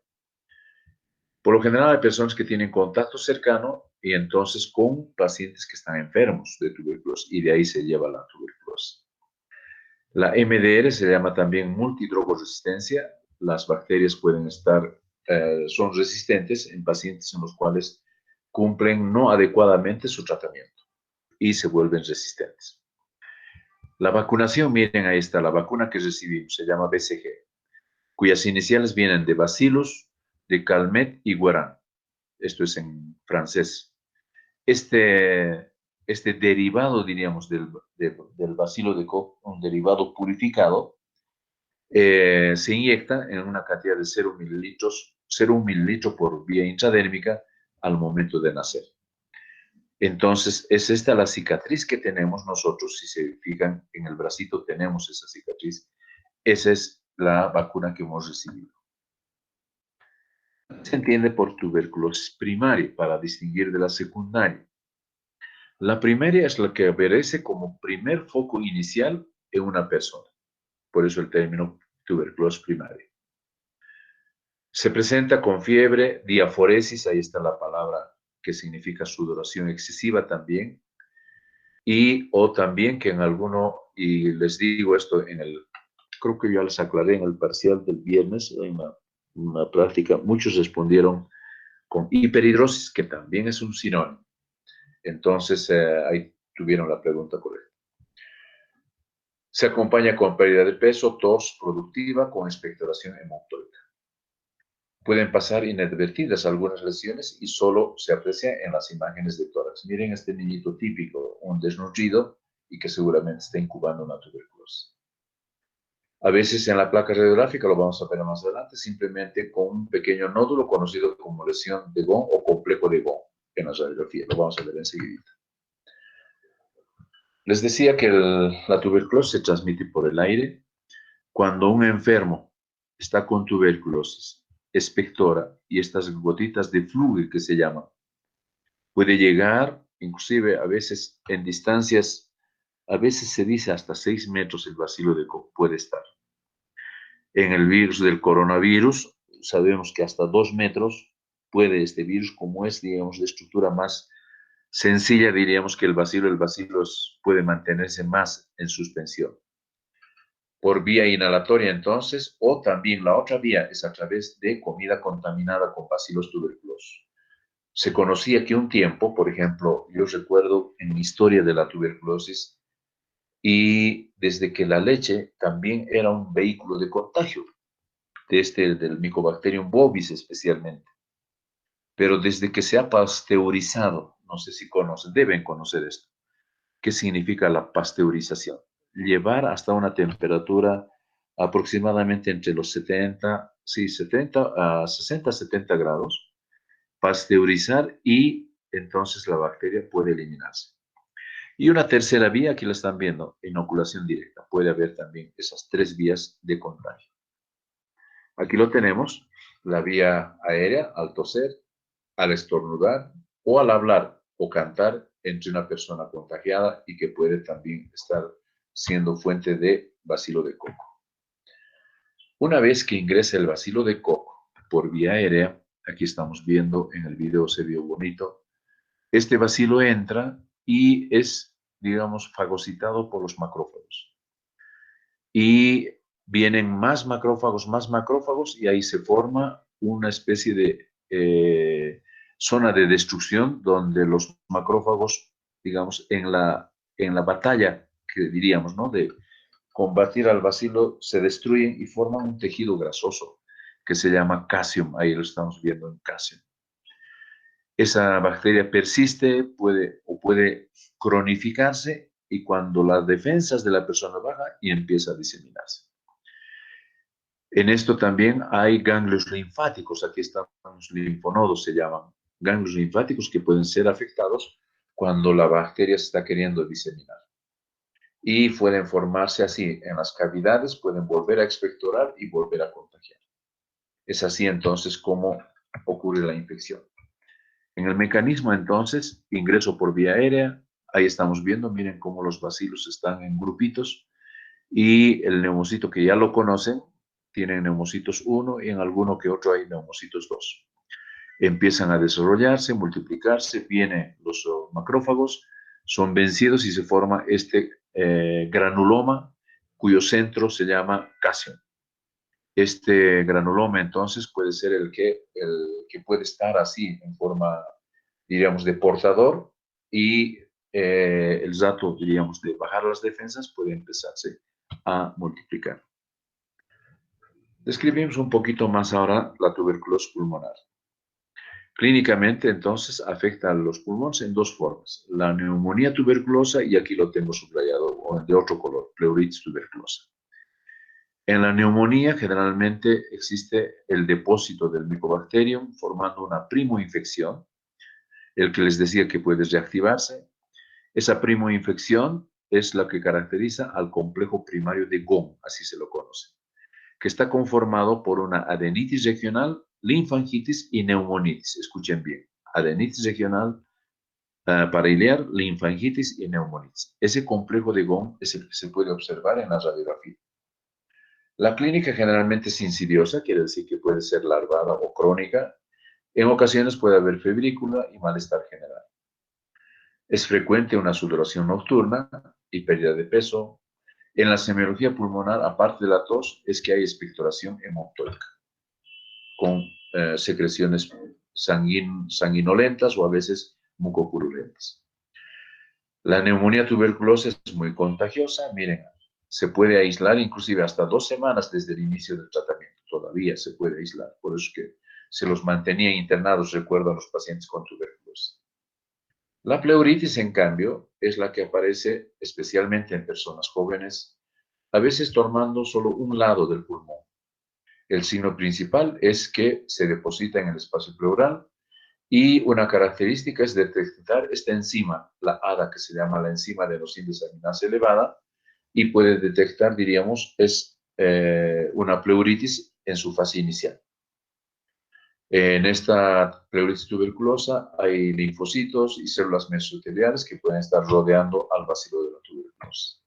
Speaker 1: Por lo general hay personas que tienen contacto cercano y entonces con pacientes que están enfermos de tuberculosis y de ahí se lleva la tuberculosis. La MDR se llama también multidrogoresistencia. Las bacterias pueden son resistentes en pacientes en los cuales cumplen no adecuadamente su tratamiento y se vuelven resistentes. La vacunación, miren, ahí está, la vacuna que recibimos se llama BCG, cuyas iniciales vienen de Bacillus, de Calmette y Guerin. Esto es en francés. Este derivado, diríamos, del bacilo de Koch, un derivado purificado, se inyecta en una cantidad de 0,1 mililitro por vía intradérmica al momento de nacer. Entonces, es esta la cicatriz que tenemos nosotros. Si se fijan, en el bracito tenemos esa cicatriz. Esa es la vacuna que hemos recibido. Se entiende por tuberculosis primaria para distinguir de la secundaria. La primaria es la que aparece como primer foco inicial en una persona. Por eso el término tuberculosis primaria. Se presenta con fiebre, diaforesis, ahí está la palabra que significa sudoración excesiva también, o también que en alguno, y les digo esto creo que ya les aclaré en el parcial del viernes, en una práctica, muchos respondieron con hiperhidrosis, que también es un sinónimo. Entonces, ahí tuvieron la pregunta correcta. Se acompaña con pérdida de peso, tos productiva, con expectoración hemoptóica. pueden pasar inadvertidas algunas lesiones y solo se aprecia en las imágenes de tórax. Miren este niñito típico, un desnutrido y que seguramente está incubando una tuberculosis. A veces en la placa radiográfica, lo vamos a ver más adelante, simplemente con un pequeño nódulo conocido como lesión de Gone o complejo de Gone en la radiografía. Lo vamos a ver enseguida. Les decía que la tuberculosis se transmite por el aire. Cuando un enfermo está con tuberculosis, expectora y estas gotitas de flujo que se llaman, puede llegar, inclusive a veces en distancias, a veces se dice hasta 6 metros el bacilo de Koch puede estar. En el virus del coronavirus, sabemos que hasta 2 metros puede este virus, como es, digamos, de estructura más sencilla, diríamos que el bacilo puede mantenerse más en suspensión. Por vía inhalatoria, entonces, o también la otra vía es a través de comida contaminada con bacilos tuberculosos. Se conocía que un tiempo, por ejemplo, yo recuerdo en mi historia de la tuberculosis, y desde que la leche también era un vehículo de contagio, del Mycobacterium bovis especialmente. Pero desde que se ha pasteurizado, no sé si conocen, deben conocer esto. ¿Qué significa la pasteurización? Llevar hasta una temperatura aproximadamente entre los 70 a 60, 70 grados, pasteurizar y entonces la bacteria puede eliminarse. Y una tercera vía, aquí la están viendo, inoculación directa. Puede haber también esas 3 vías de contagio. Aquí lo tenemos, la vía aérea, al toser, al estornudar o al hablar o cantar entre una persona contagiada y que puede también estar siendo fuente de bacilo de coco. Una vez que ingresa el bacilo de coco por vía aérea, aquí estamos viendo en el video, se vio bonito, este bacilo entra y es, digamos, fagocitado por los macrófagos. Y vienen más macrófagos, y ahí se forma una especie de zona de destrucción donde los macrófagos, digamos, en la batalla, que diríamos, ¿no?, de combatir al bacilo, se destruyen y forman un tejido grasoso que se llama casium. Ahí lo estamos viendo en casium. Esa bacteria persiste, puede cronificarse y cuando las defensas de la persona bajan y empieza a diseminarse. En esto también hay ganglios linfáticos, aquí están los linfonodos, se llaman ganglios linfáticos que pueden ser afectados cuando la bacteria se está queriendo diseminar. Y pueden formarse así en las cavidades, pueden volver a expectorar y volver a contagiar. Es así entonces como ocurre la infección. En el mecanismo entonces, ingreso por vía aérea, ahí estamos viendo, miren cómo los bacilos están en grupitos y el neumocito que ya lo conocen, tienen neumocitos 1 y en alguno que otro hay neumocitos 2. Empiezan a desarrollarse, multiplicarse, vienen los macrófagos, son vencidos y se forma este granuloma cuyo centro se llama casium. Este granuloma entonces puede ser el que puede estar así en forma, diríamos, de portador y el dato, diríamos, de bajar las defensas puede empezarse a multiplicar. Describimos un poquito más ahora la tuberculosis pulmonar. Clínicamente, entonces, afecta a los pulmones en 2 formas. La neumonía tuberculosa, y aquí lo tengo subrayado de otro color, pleuritis tuberculosa. En la neumonía, generalmente, existe el depósito del Mycobacterium formando una primoinfección, el que les decía que puede reactivarse. Esa primoinfección es la que caracteriza al complejo primario de Gone, así se lo conoce, que está conformado por una adenitis regional, linfangitis y neumonitis. Escuchen bien, adenitis regional, parailear, linfangitis y neumonitis. Ese complejo de Gone es el que se puede observar en la radiografía. La clínica generalmente es insidiosa, quiere decir que puede ser larvada o crónica. En ocasiones puede haber febrícula y malestar general. Es frecuente una sudoración nocturna y pérdida de peso. En la semiología pulmonar, aparte de la tos, es que hay expectoración hemoctólica con secreciones sanguinolentas o a veces mucopurulentas. La neumonía tuberculosa es muy contagiosa. Miren, se puede aislar inclusive hasta 2 semanas desde el inicio del tratamiento. Todavía se puede aislar. Por eso que se los mantenía internados, recuerdo, a los pacientes con tuberculosis. La pleuritis, en cambio, es la que aparece especialmente en personas jóvenes, a veces tomando solo un lado del pulmón. El signo principal es que se deposita en el espacio pleural y una característica es detectar esta enzima, la ADA, que se llama la enzima de adenosíntesis elevada, y puede detectar, diríamos, es una pleuritis en su fase inicial. En esta pleuritis tuberculosa hay linfocitos y células mesoteliales que pueden estar rodeando al bacilo de la tuberculosis.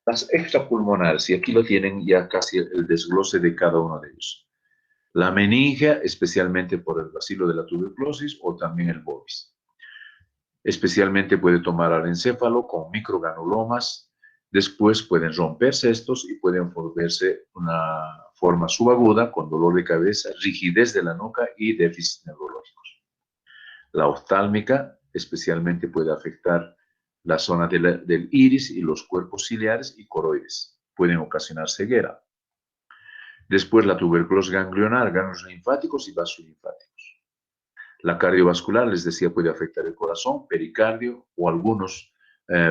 Speaker 1: Las extrapulmonares, y aquí lo tienen ya casi el desglose de cada uno de ellos. La meningia, especialmente por el bacilo de la tuberculosis, o también el bovis. Especialmente puede tomar al encéfalo con microgranulomas. Después pueden romperse estos y pueden volverse una forma subaguda con dolor de cabeza, rigidez de la nuca y déficits neurológicos. La oftálmica especialmente puede afectar la zona del iris y los cuerpos ciliares y coroides. Pueden ocasionar ceguera. Después la tuberculosis ganglionar, ganglios linfáticos y vasolinfáticos. La cardiovascular, les decía, puede afectar el corazón, pericardio o algunos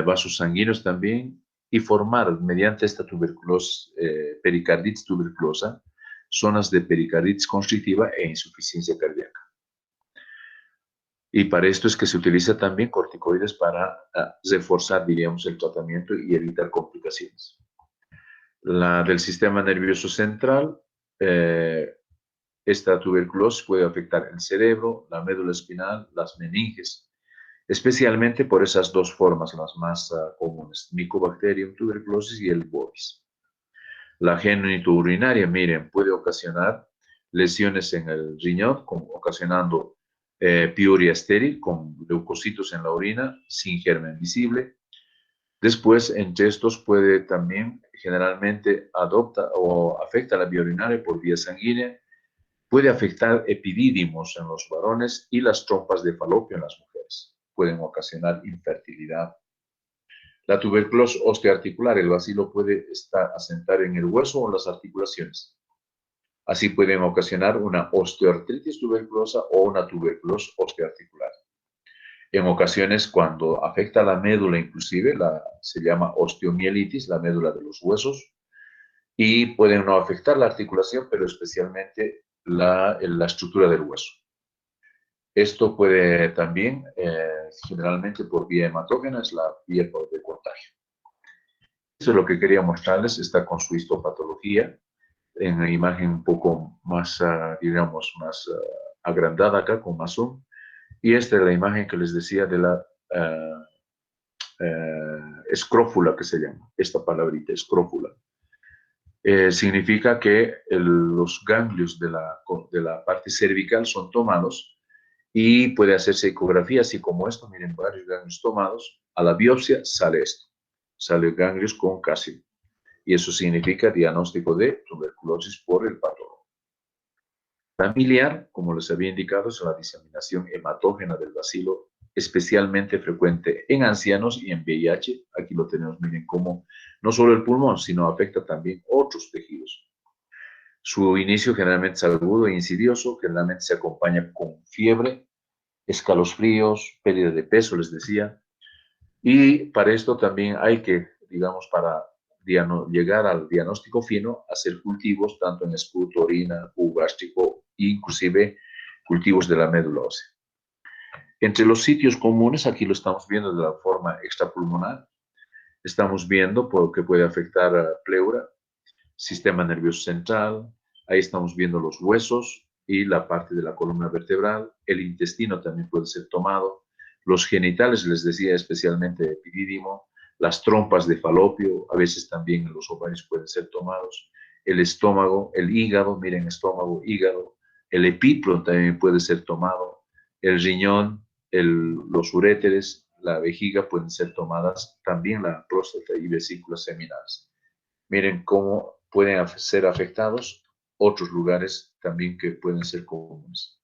Speaker 1: vasos sanguíneos también y formar mediante esta tuberculosis, pericarditis tuberculosa, zonas de pericarditis constrictiva e insuficiencia cardíaca. Y para esto es que se utiliza también corticoides para reforzar, diríamos, el tratamiento y evitar complicaciones. La del sistema nervioso central, esta tuberculosis puede afectar el cerebro, la médula espinal, las meninges, especialmente por esas dos formas, las más comunes, Mycobacterium tuberculosis y el bovis. La genitourinaria, miren, puede ocasionar lesiones en el riñón, ocasionando piuria estéril con leucocitos en la orina sin germen visible. Después, entre estos puede también, generalmente adopta o afecta la vía urinaria por vía sanguínea, puede afectar epidídimos en los varones y las trompas de falopio en las mujeres. Pueden ocasionar infertilidad. La tuberculosis osteoarticular, el bacilo puede asentar en el hueso o en las articulaciones. Así pueden ocasionar una osteoartritis tuberculosa o una tuberculosis osteoarticular. En ocasiones, cuando afecta la médula, inclusive, se llama osteomielitis, la médula de los huesos, y pueden no afectar la articulación, pero especialmente la estructura del hueso. Esto puede también, generalmente por vía hematógena, es la vía de contagio. Esto es lo que quería mostrarles, está con su histopatología, en la imagen un poco más, digamos, más agrandada acá, con más zoom. Y esta es la imagen que les decía de la escrófula, que se llama, esta palabrita, escrófula. Significa que los ganglios de la parte cervical son tomados y puede hacerse ecografía, así como esto, miren, varios ganglios tomados. A la biopsia sale esto, sale ganglios con calcio. Y eso significa diagnóstico de tuberculosis por el patólogo. Familiar, como les había indicado, es la diseminación hematógena del bacilo, especialmente frecuente en ancianos y en VIH. Aquí lo tenemos, miren cómo no solo el pulmón, sino afecta también otros tejidos. Su inicio generalmente es agudo e insidioso, generalmente se acompaña con fiebre, escalofríos, pérdida de peso, les decía. Y para esto también hay que, digamos, para llegar al diagnóstico fino, hacer cultivos tanto en esputo, orina, jugo gástrico, inclusive cultivos de la médula ósea. Entre los sitios comunes, aquí lo estamos viendo de la forma extrapulmonar, estamos viendo que puede afectar a pleura, sistema nervioso central, ahí estamos viendo los huesos y la parte de la columna vertebral, el intestino también puede ser tomado, los genitales, les decía, especialmente epidídimo, las trompas de falopio, a veces también los ovarios pueden ser tomados, el estómago, el hígado, miren, estómago, hígado, el epíplon también puede ser tomado, el riñón, los uréteres, la vejiga pueden ser tomadas, también la próstata y vesículas seminales. Miren cómo pueden ser afectados otros lugares también que pueden ser comunes.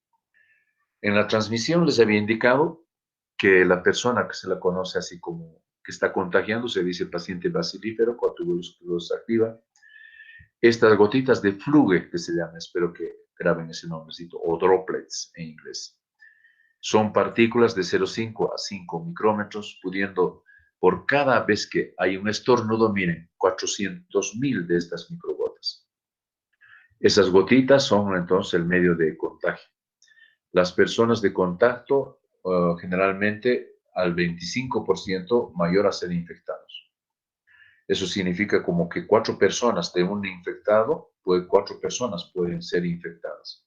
Speaker 1: En la transmisión les había indicado que la persona que se la conoce así como que está contagiando, se dice paciente bacilífero con tuberculosis activa. Estas gotitas de fluge, que se llama, espero que graben ese nombrecito, o droplets en inglés. Son partículas de 0,5 a 5 micrómetros, pudiendo, por cada vez que hay un estornudo, miren, 400.000 de estas microgotas. Esas gotitas son entonces el medio de contagio. Las personas de contacto generalmente al 25% mayor a ser infectados. Eso significa como que 4 personas de un infectado, pues 4 personas pueden ser infectadas.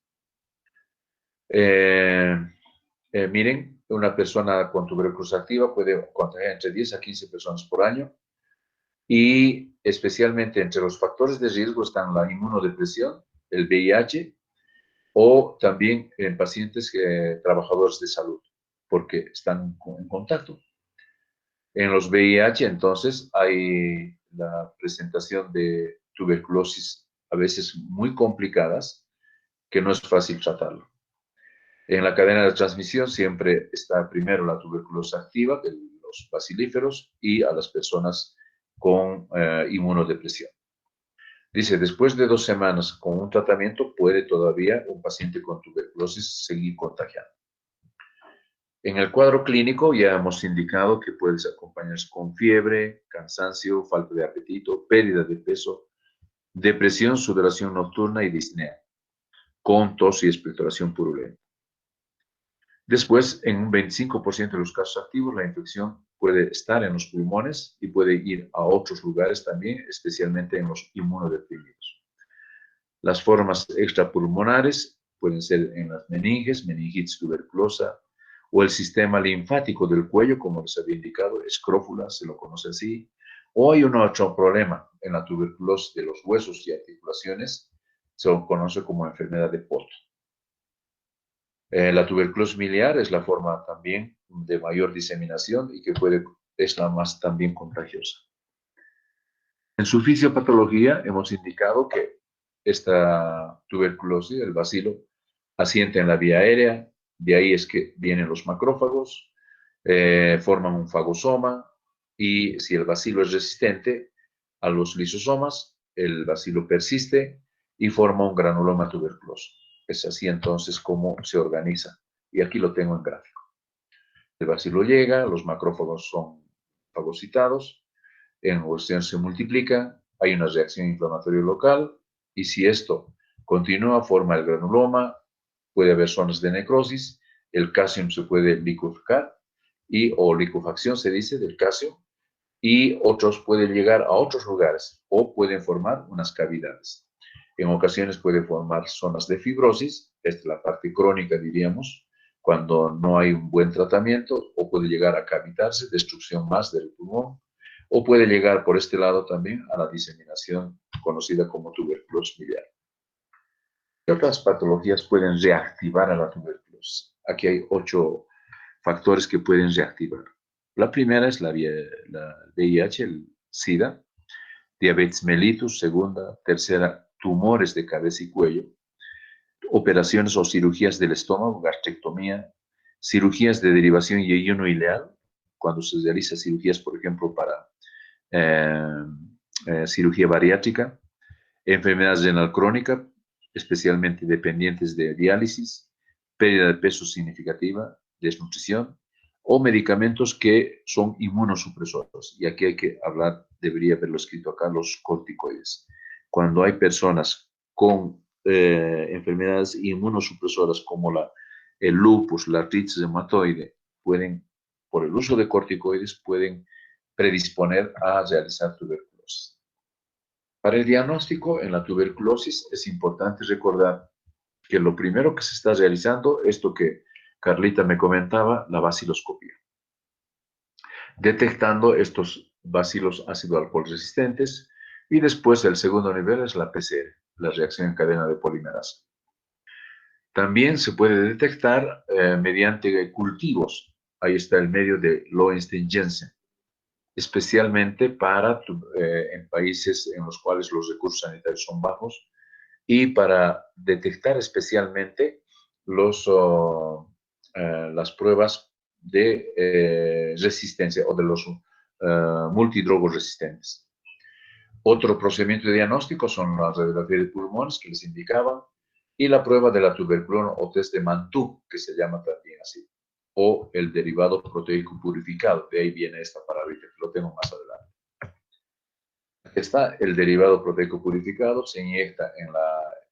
Speaker 1: Miren, una persona con tuberculosis activa puede contagiar entre 10 a 15 personas por año y especialmente entre los factores de riesgo están la inmunodepresión, el VIH o también en pacientes trabajadores de salud porque están en contacto. En los VIH entonces hay la presentación de tuberculosis a veces muy complicadas que no es fácil tratarlo. En la cadena de transmisión siempre está primero la tuberculosis activa de los bacilíferos y a las personas con inmunodepresión. Dice, después de 2 semanas con un tratamiento puede todavía un paciente con tuberculosis seguir contagiando. En el cuadro clínico ya hemos indicado que puede acompañarse con fiebre, cansancio, falta de apetito, pérdida de peso, depresión, sudoración nocturna y disnea, con tos y expectoración purulenta. Después, en un 25% de los casos activos, la infección puede estar en los pulmones y puede ir a otros lugares también, especialmente en los inmunodeprimidos. Las formas extrapulmonares pueden ser en las meninges, meningitis tuberculosa, o el sistema linfático del cuello, como les había indicado, escrófula, se lo conoce así. O hay un otro problema en la tuberculosis de los huesos y articulaciones, se lo conoce como enfermedad de Pot. La tuberculosis miliar es la forma también de mayor diseminación y que es la más también contagiosa. En su fisiopatología hemos indicado que esta tuberculosis, el bacilo, asienta en la vía aérea, de ahí es que vienen los macrófagos, forman un fagosoma y si el bacilo es resistente a los lisosomas, el bacilo persiste y forma un granuloma tuberculoso. Es así entonces como se organiza. Y aquí lo tengo en gráfico. El bacilo llega, los macrófagos son fagocitados, en evolución se multiplican, hay una reacción inflamatoria local y si esto continúa, forma el granuloma, puede haber zonas de necrosis, el calcio se puede liqueficar o liquefacción se dice del calcio y otros pueden llegar a otros lugares o pueden formar unas cavidades. En ocasiones puede formar zonas de fibrosis, esta es la parte crónica diríamos, cuando no hay un buen tratamiento o puede llegar a cavitarse, destrucción más del pulmón o puede llegar por este lado también a la diseminación conocida como tuberculosis miliar. ¿Qué otras patologías pueden reactivar a la tuberculosis? Aquí hay 8 factores que pueden reactivar. La primera es la VIH, el SIDA, diabetes mellitus, segunda, tercera, tumores de cabeza y cuello, operaciones o cirugías del estómago, gastrectomía, cirugías de derivación y ayuno ileal, cuando se realiza cirugías, por ejemplo, para cirugía bariátrica, enfermedad renal crónica, especialmente dependientes de diálisis, pérdida de peso significativa, desnutrición, o medicamentos que son inmunosupresores. Y aquí hay que hablar, debería haberlo escrito acá, los corticoides. Cuando hay personas con enfermedades inmunosupresoras como el lupus, la artritis reumatoide, por el uso de corticoides, pueden predisponer a realizar tuberculosis. Para el diagnóstico en la tuberculosis es importante recordar que lo primero que se está realizando, esto que Carlita me comentaba, la baciloscopía. Detectando estos bacilos ácido alcohol resistentes y después el segundo nivel es la PCR, la reacción en cadena de polimerasa. También se puede detectar mediante cultivos. Ahí está el medio de Lowenstein-Jensen, especialmente en países en los cuales los recursos sanitarios son bajos y para detectar especialmente las pruebas de resistencia o de los multidrogos resistentes. Otro procedimiento de diagnóstico son las radiografías de pulmones que les indicaba, y la prueba de la tuberculona o test de Mantoux, que se llama también así, o el derivado proteico purificado. De ahí viene esta palabra, que lo tengo más adelante. Aquí está el derivado proteico purificado, se inyecta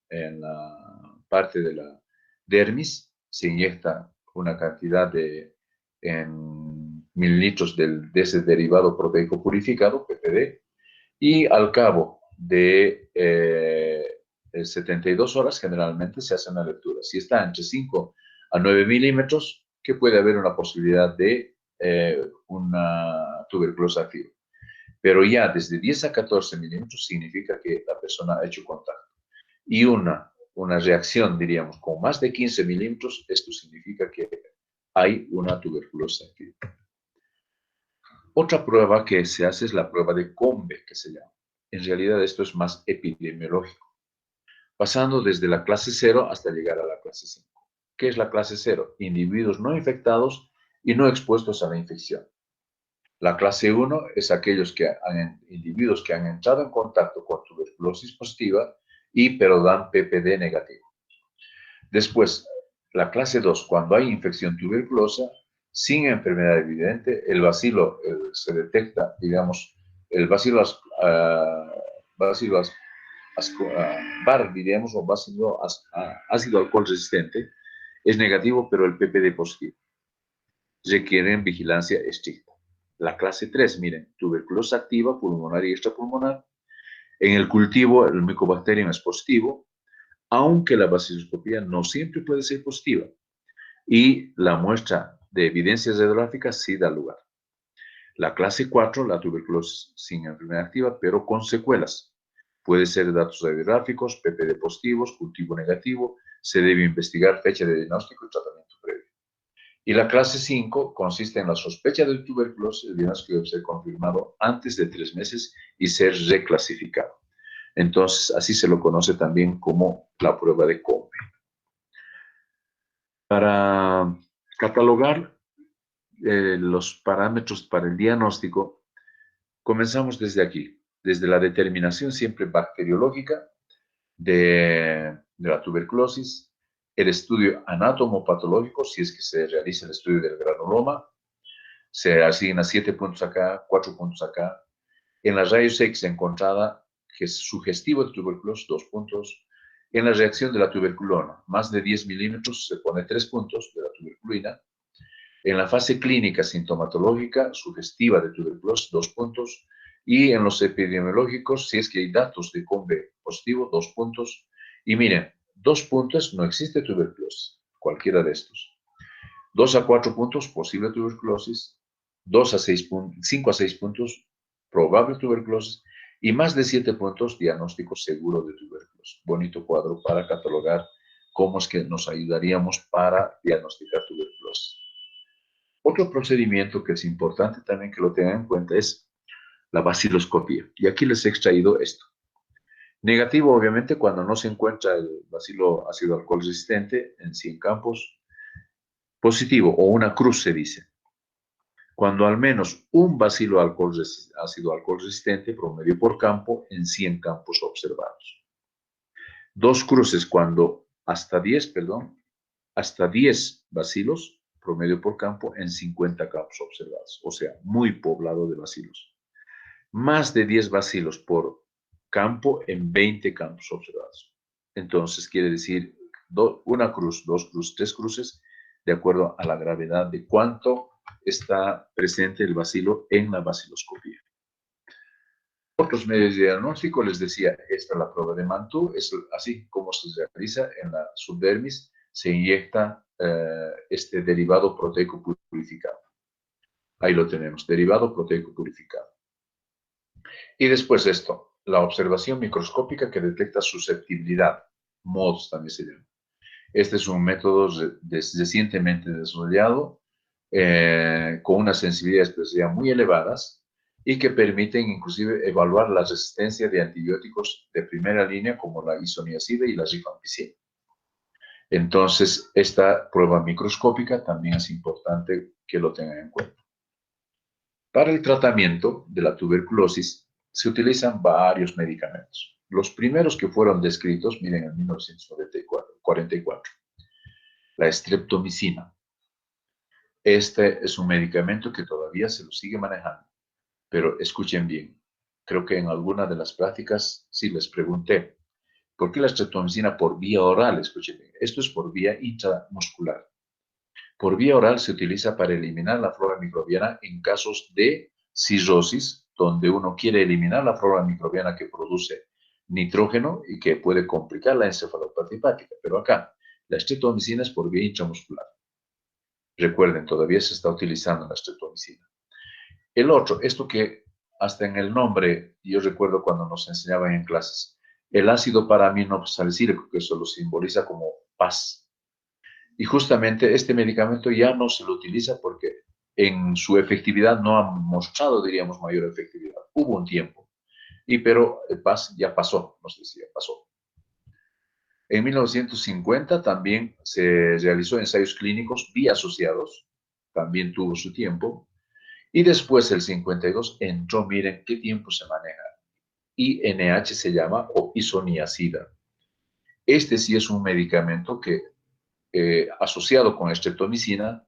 Speaker 1: en la parte de la dermis, se inyecta una cantidad en mililitros de ese derivado proteico purificado, PPD, y al cabo de 72 horas generalmente se hace una lectura. Si está entre 5 a 9 milímetros, que puede haber una posibilidad de una tuberculosis activa. Pero ya desde 10 a 14 milímetros significa que la persona ha hecho contacto. Y una reacción, diríamos, con más de 15 milímetros, esto significa que hay una tuberculosis activa. Otra prueba que se hace es la prueba de Combe, que se llama. En realidad esto es más epidemiológico, pasando desde la clase 0 hasta llegar a la clase 5. ¿Qué es la clase 0? Individuos no infectados y no expuestos a la infección. La clase 1 es aquellos individuos que han entrado en contacto con tuberculosis positiva pero dan PPD negativo. Después, la clase 2, cuando hay infección tuberculosa, sin enfermedad evidente, el bacilo se detecta, digamos, el bacilo BAR, diríamos, o bacilo ácido alcohol resistente, es negativo, pero el PPD positivo. Requieren vigilancia estricta. La clase 3, miren, tuberculosis activa, pulmonar y extrapulmonar. En el cultivo, el Mycobacterium es positivo, aunque la baciloscopía no siempre puede ser positiva. Y la muestra de evidencias radiográficas sí da lugar. La clase 4, la tuberculosis sin enfermedad activa, pero con secuelas. Puede ser datos radiográficos, PPD positivos, cultivo negativo. Se debe investigar fecha de diagnóstico y tratamiento previo. Y la clase 5 consiste en la sospecha de tuberculosis, el diagnóstico debe ser confirmado antes de 3 meses y ser reclasificado. Entonces, así se lo conoce también como la prueba de Combe. Para catalogar los parámetros para el diagnóstico, comenzamos desde aquí, desde la determinación siempre bacteriológica de la tuberculosis, el estudio anatomopatológico, si es que se realiza el estudio del granuloma, se asigna 7 puntos acá, 4 puntos acá. En la rayos X encontrada, que es sugestivo de tuberculosis, 2 puntos. En la reacción de la tuberculona, más de 10 milímetros, se pone 3 puntos de la tuberculina. En la fase clínica sintomatológica, sugestiva de tuberculosis, 2 puntos. Y en los epidemiológicos, si es que hay datos de Combe positivo, 2 puntos. Y miren, 2 puntos, no existe tuberculosis, cualquiera de estos. 2 a 4 puntos, posible tuberculosis. 5 a 6 puntos, probable tuberculosis. Y más de 7 puntos, diagnóstico seguro de tuberculosis. Bonito cuadro para catalogar cómo es que nos ayudaríamos para diagnosticar tuberculosis. Otro procedimiento que es importante también que lo tengan en cuenta es la baciloscopía. Y aquí les he extraído esto. Negativo, obviamente, cuando no se encuentra el bacilo ácido alcohol resistente en 100 campos. Positivo, o una cruz se dice, cuando al menos un bacilo ácido alcohol resistente promedio por campo en 100 campos observados. 2 cruces cuando hasta 10 bacilos promedio por campo en 50 campos observados, o sea, muy poblado de bacilos. Más de 10 bacilos por campo en 20 campos observados. Entonces, quiere decir una cruz, 2 cruces, 3 cruces, de acuerdo a la gravedad de cuánto está presente el bacilo en la baciloscopía. Otros medios de diagnóstico, les decía, esta es la prueba de Mantoux, es así como se realiza en la subdermis, se inyecta este derivado proteico purificado. Ahí lo tenemos, derivado proteico purificado. Y después esto, la observación microscópica que detecta susceptibilidad, MODS también se llama. Este es un método recientemente desarrollado con una sensibilidad y especificidad muy elevadas y que permiten inclusive evaluar la resistencia de antibióticos de primera línea como la isoniazida y la rifampicina. Entonces, esta prueba microscópica también es importante que lo tengan en cuenta. Para el tratamiento de la tuberculosis se utilizan varios medicamentos. Los primeros que fueron descritos, miren, en 1994, 44. La streptomicina. Este es un medicamento que todavía se lo sigue manejando, pero escuchen bien. Creo que en alguna de las prácticas sí les pregunté, ¿por qué la streptomicina por vía oral? Escuchen bien, esto es por vía intramuscular. Por vía oral se utiliza para eliminar la flora microbiana en casos de cirrosis, donde uno quiere eliminar la flora microbiana que produce nitrógeno y que puede complicar la encefalopatía hepática. Pero acá, la streptomicina es por vía intramuscular. Recuerden, todavía se está utilizando la streptomicina. El otro, esto que hasta en el nombre, yo recuerdo cuando nos enseñaban en clases, el ácido paraaminosalicílico, que eso lo simboliza como paz. Y justamente este medicamento ya no se lo utiliza porque en su efectividad no ha mostrado, diríamos, mayor efectividad. Hubo un tiempo, pero paz ya pasó, nos decía, pasó. En 1950 también se realizó ensayos clínicos biasociados, también tuvo su tiempo. Y después el 52 entró, miren qué tiempo se maneja. INH se llama, o isoniazida. Este sí es un medicamento que, asociado con streptomicina,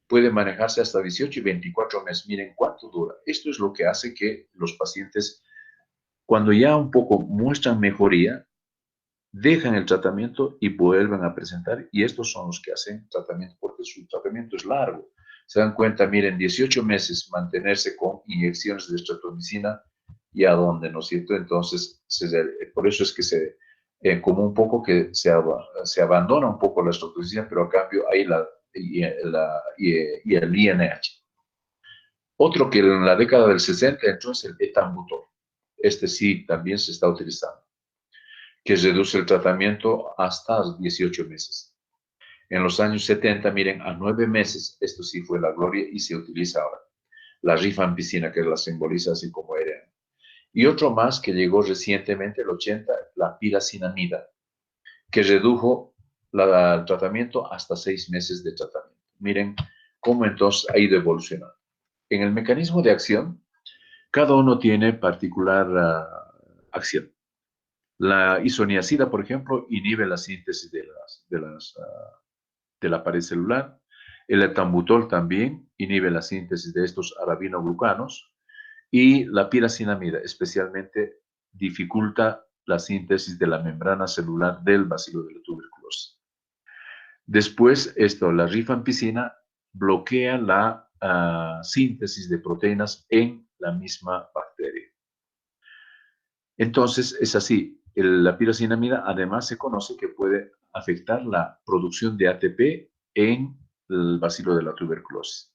Speaker 1: puede manejarse hasta 18 y 24 meses. Miren cuánto dura. Esto es lo que hace que los pacientes, cuando ya un poco muestran mejoría, dejan el tratamiento y vuelven a presentar. Y estos son los que hacen tratamiento, porque su tratamiento es largo. Se dan cuenta, miren, 18 meses mantenerse con inyecciones de streptomicina y a dónde, ¿no es cierto? Entonces, por eso es que como un poco que se abandona un poco la streptomicina, pero a cambio hay y el INH. Otro que en la década del 60 entró es el etambutol. Este sí también se está utilizando, que reduce el tratamiento hasta 18 meses. En los años 70, miren, a 9 meses, esto sí fue la gloria y se utiliza ahora. La rifampicina, que la simboliza así como era. Y otro más que llegó recientemente, el 80, la piracinamida, que redujo el tratamiento hasta 6 meses de tratamiento. Miren cómo entonces ha ido evolucionando. En el mecanismo de acción, cada uno tiene particular acción. La isoniazida, por ejemplo, inhibe la síntesis de la pared celular. El etambutol también inhibe la síntesis de estos arabinoglucanos. Y la piracinamida especialmente dificulta la síntesis de la membrana celular del bacilo de la tuberculosis. Después, la rifampicina bloquea la síntesis de proteínas en la misma bacteria. Entonces, es así. La piracinamida además se conoce que puede afectar la producción de ATP en el bacilo de la tuberculosis.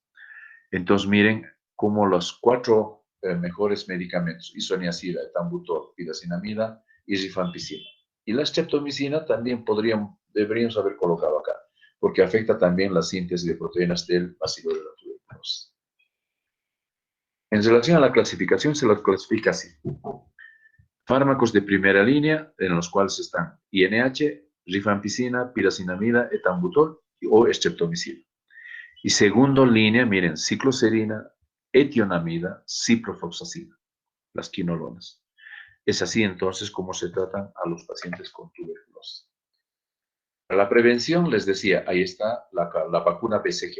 Speaker 1: Entonces, miren cómo los 4 mejores medicamentos, isoniazida, etambutol, piracinamida y rifampicina. Y la streptomicina también deberíamos haber colocado acá, porque afecta también la síntesis de proteínas del bacilo de la tuberculosis. En relación a la clasificación, se los clasifica así. Fármacos de primera línea, en los cuales están INH, rifampicina, piracinamida, etambutol o streptomicina. Y segundo línea, miren, cicloserina, etionamida, ciprofloxacina, las quinolonas. Es así entonces como se tratan a los pacientes con tuberculosis. Para la prevención, les decía, ahí está la vacuna BCG.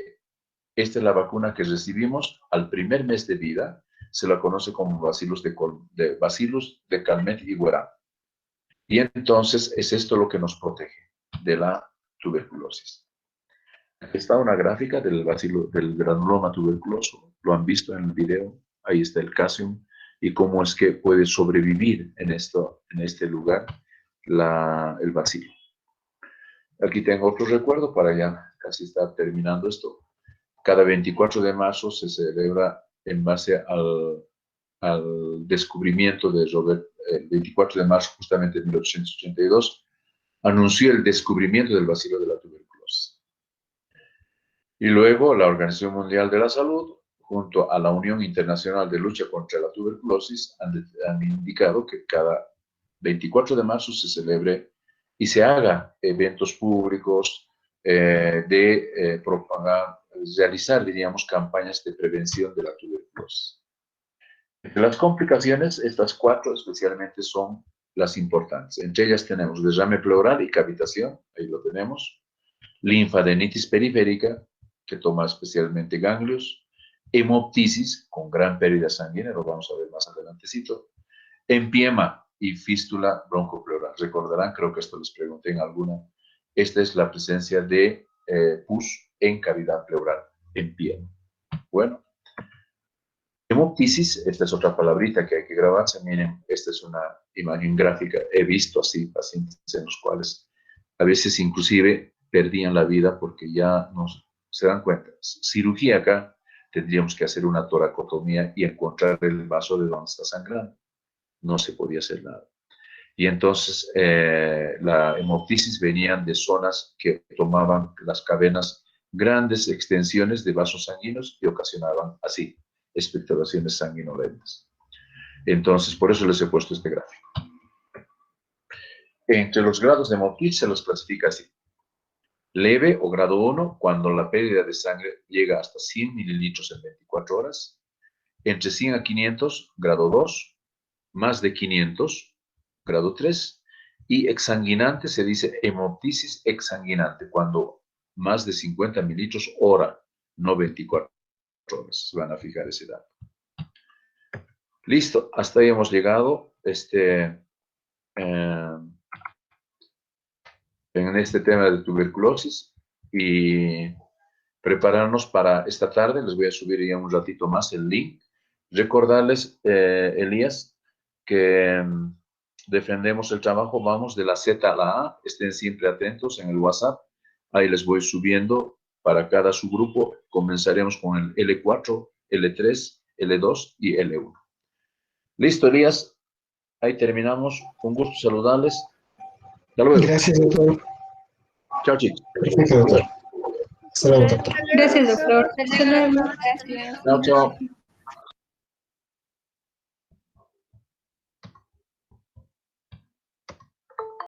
Speaker 1: Esta es la vacuna que recibimos al primer mes de vida. Se la conoce como Bacillus de Calmette y Guerin. Y entonces es esto lo que nos protege de la tuberculosis. Aquí está una gráfica del granuloma tuberculoso. Lo han visto en el video. Ahí está el casium y cómo es que puede sobrevivir en este lugar el bacilo. Aquí tengo otro recuerdo para ya casi estar terminando esto. Cada 24 de marzo se celebra en base al descubrimiento de Robert. El 24 de marzo, justamente de 1882, anunció el descubrimiento del bacilo de la tuberculosis. Y luego la Organización Mundial de la Salud, junto a la Unión Internacional de Lucha contra la Tuberculosis, han indicado que cada 24 de marzo se celebre y se haga eventos públicos realizar, diríamos, campañas de prevención de la tuberculosis. Entre las complicaciones, estas 4 especialmente son las importantes. Entre ellas tenemos derrame pleural y cavitación, ahí lo tenemos. Linfadenitis periférica, que toma especialmente ganglios. Hemoptisis, con gran pérdida sanguínea, lo vamos a ver más adelantecito. Empiema y fístula broncopleural. Recordarán, creo que esto les pregunté en alguna. Esta es la presencia de pus en cavidad pleural, empiema. Bueno. Hemoptisis, esta es otra palabrita que hay que grabarse. Miren, esta es una imagen gráfica. He visto así pacientes en los cuales a veces inclusive perdían la vida porque ya no se dan cuenta. Cirugía acá, tendríamos que hacer una toracotomía y encontrar el vaso de donde está sangrando. No se podía hacer nada. Y entonces la hemoptisis venían de zonas que tomaban las cadenas grandes extensiones de vasos sanguíneos y ocasionaban así expectoraciones sanguinolentas. Entonces, por eso les he puesto este gráfico. Entre los grados de hemoptisis se los clasifica así. Leve o grado 1, cuando la pérdida de sangre llega hasta 100 mililitros en 24 horas. Entre 100 a 500, grado 2. Más de 500, grado 3. Y exsanguinante se dice hemoptisis exsanguinante, cuando más de 50 mililitros hora, no 24 horas. Van a fijar ese dato. Listo, hasta ahí hemos llegado. En este tema de tuberculosis y prepararnos para esta tarde. Les voy a subir ya un ratito más el link. Recordarles, Elías, que defendemos el trabajo, vamos de la Z a la A. Estén siempre atentos en el WhatsApp. Ahí les voy subiendo para cada subgrupo. Comenzaremos con el L4, L3, L2 y L1. Listo, Elías. Ahí terminamos. Un gusto saludarles. Hasta luego.
Speaker 2: Gracias, doctor.
Speaker 1: Chao, chicos.
Speaker 2: Perfecto, doctor. Hasta luego, doctor.
Speaker 5: Gracias, doctor. Hasta luego. Gracias.
Speaker 1: Chao, chao.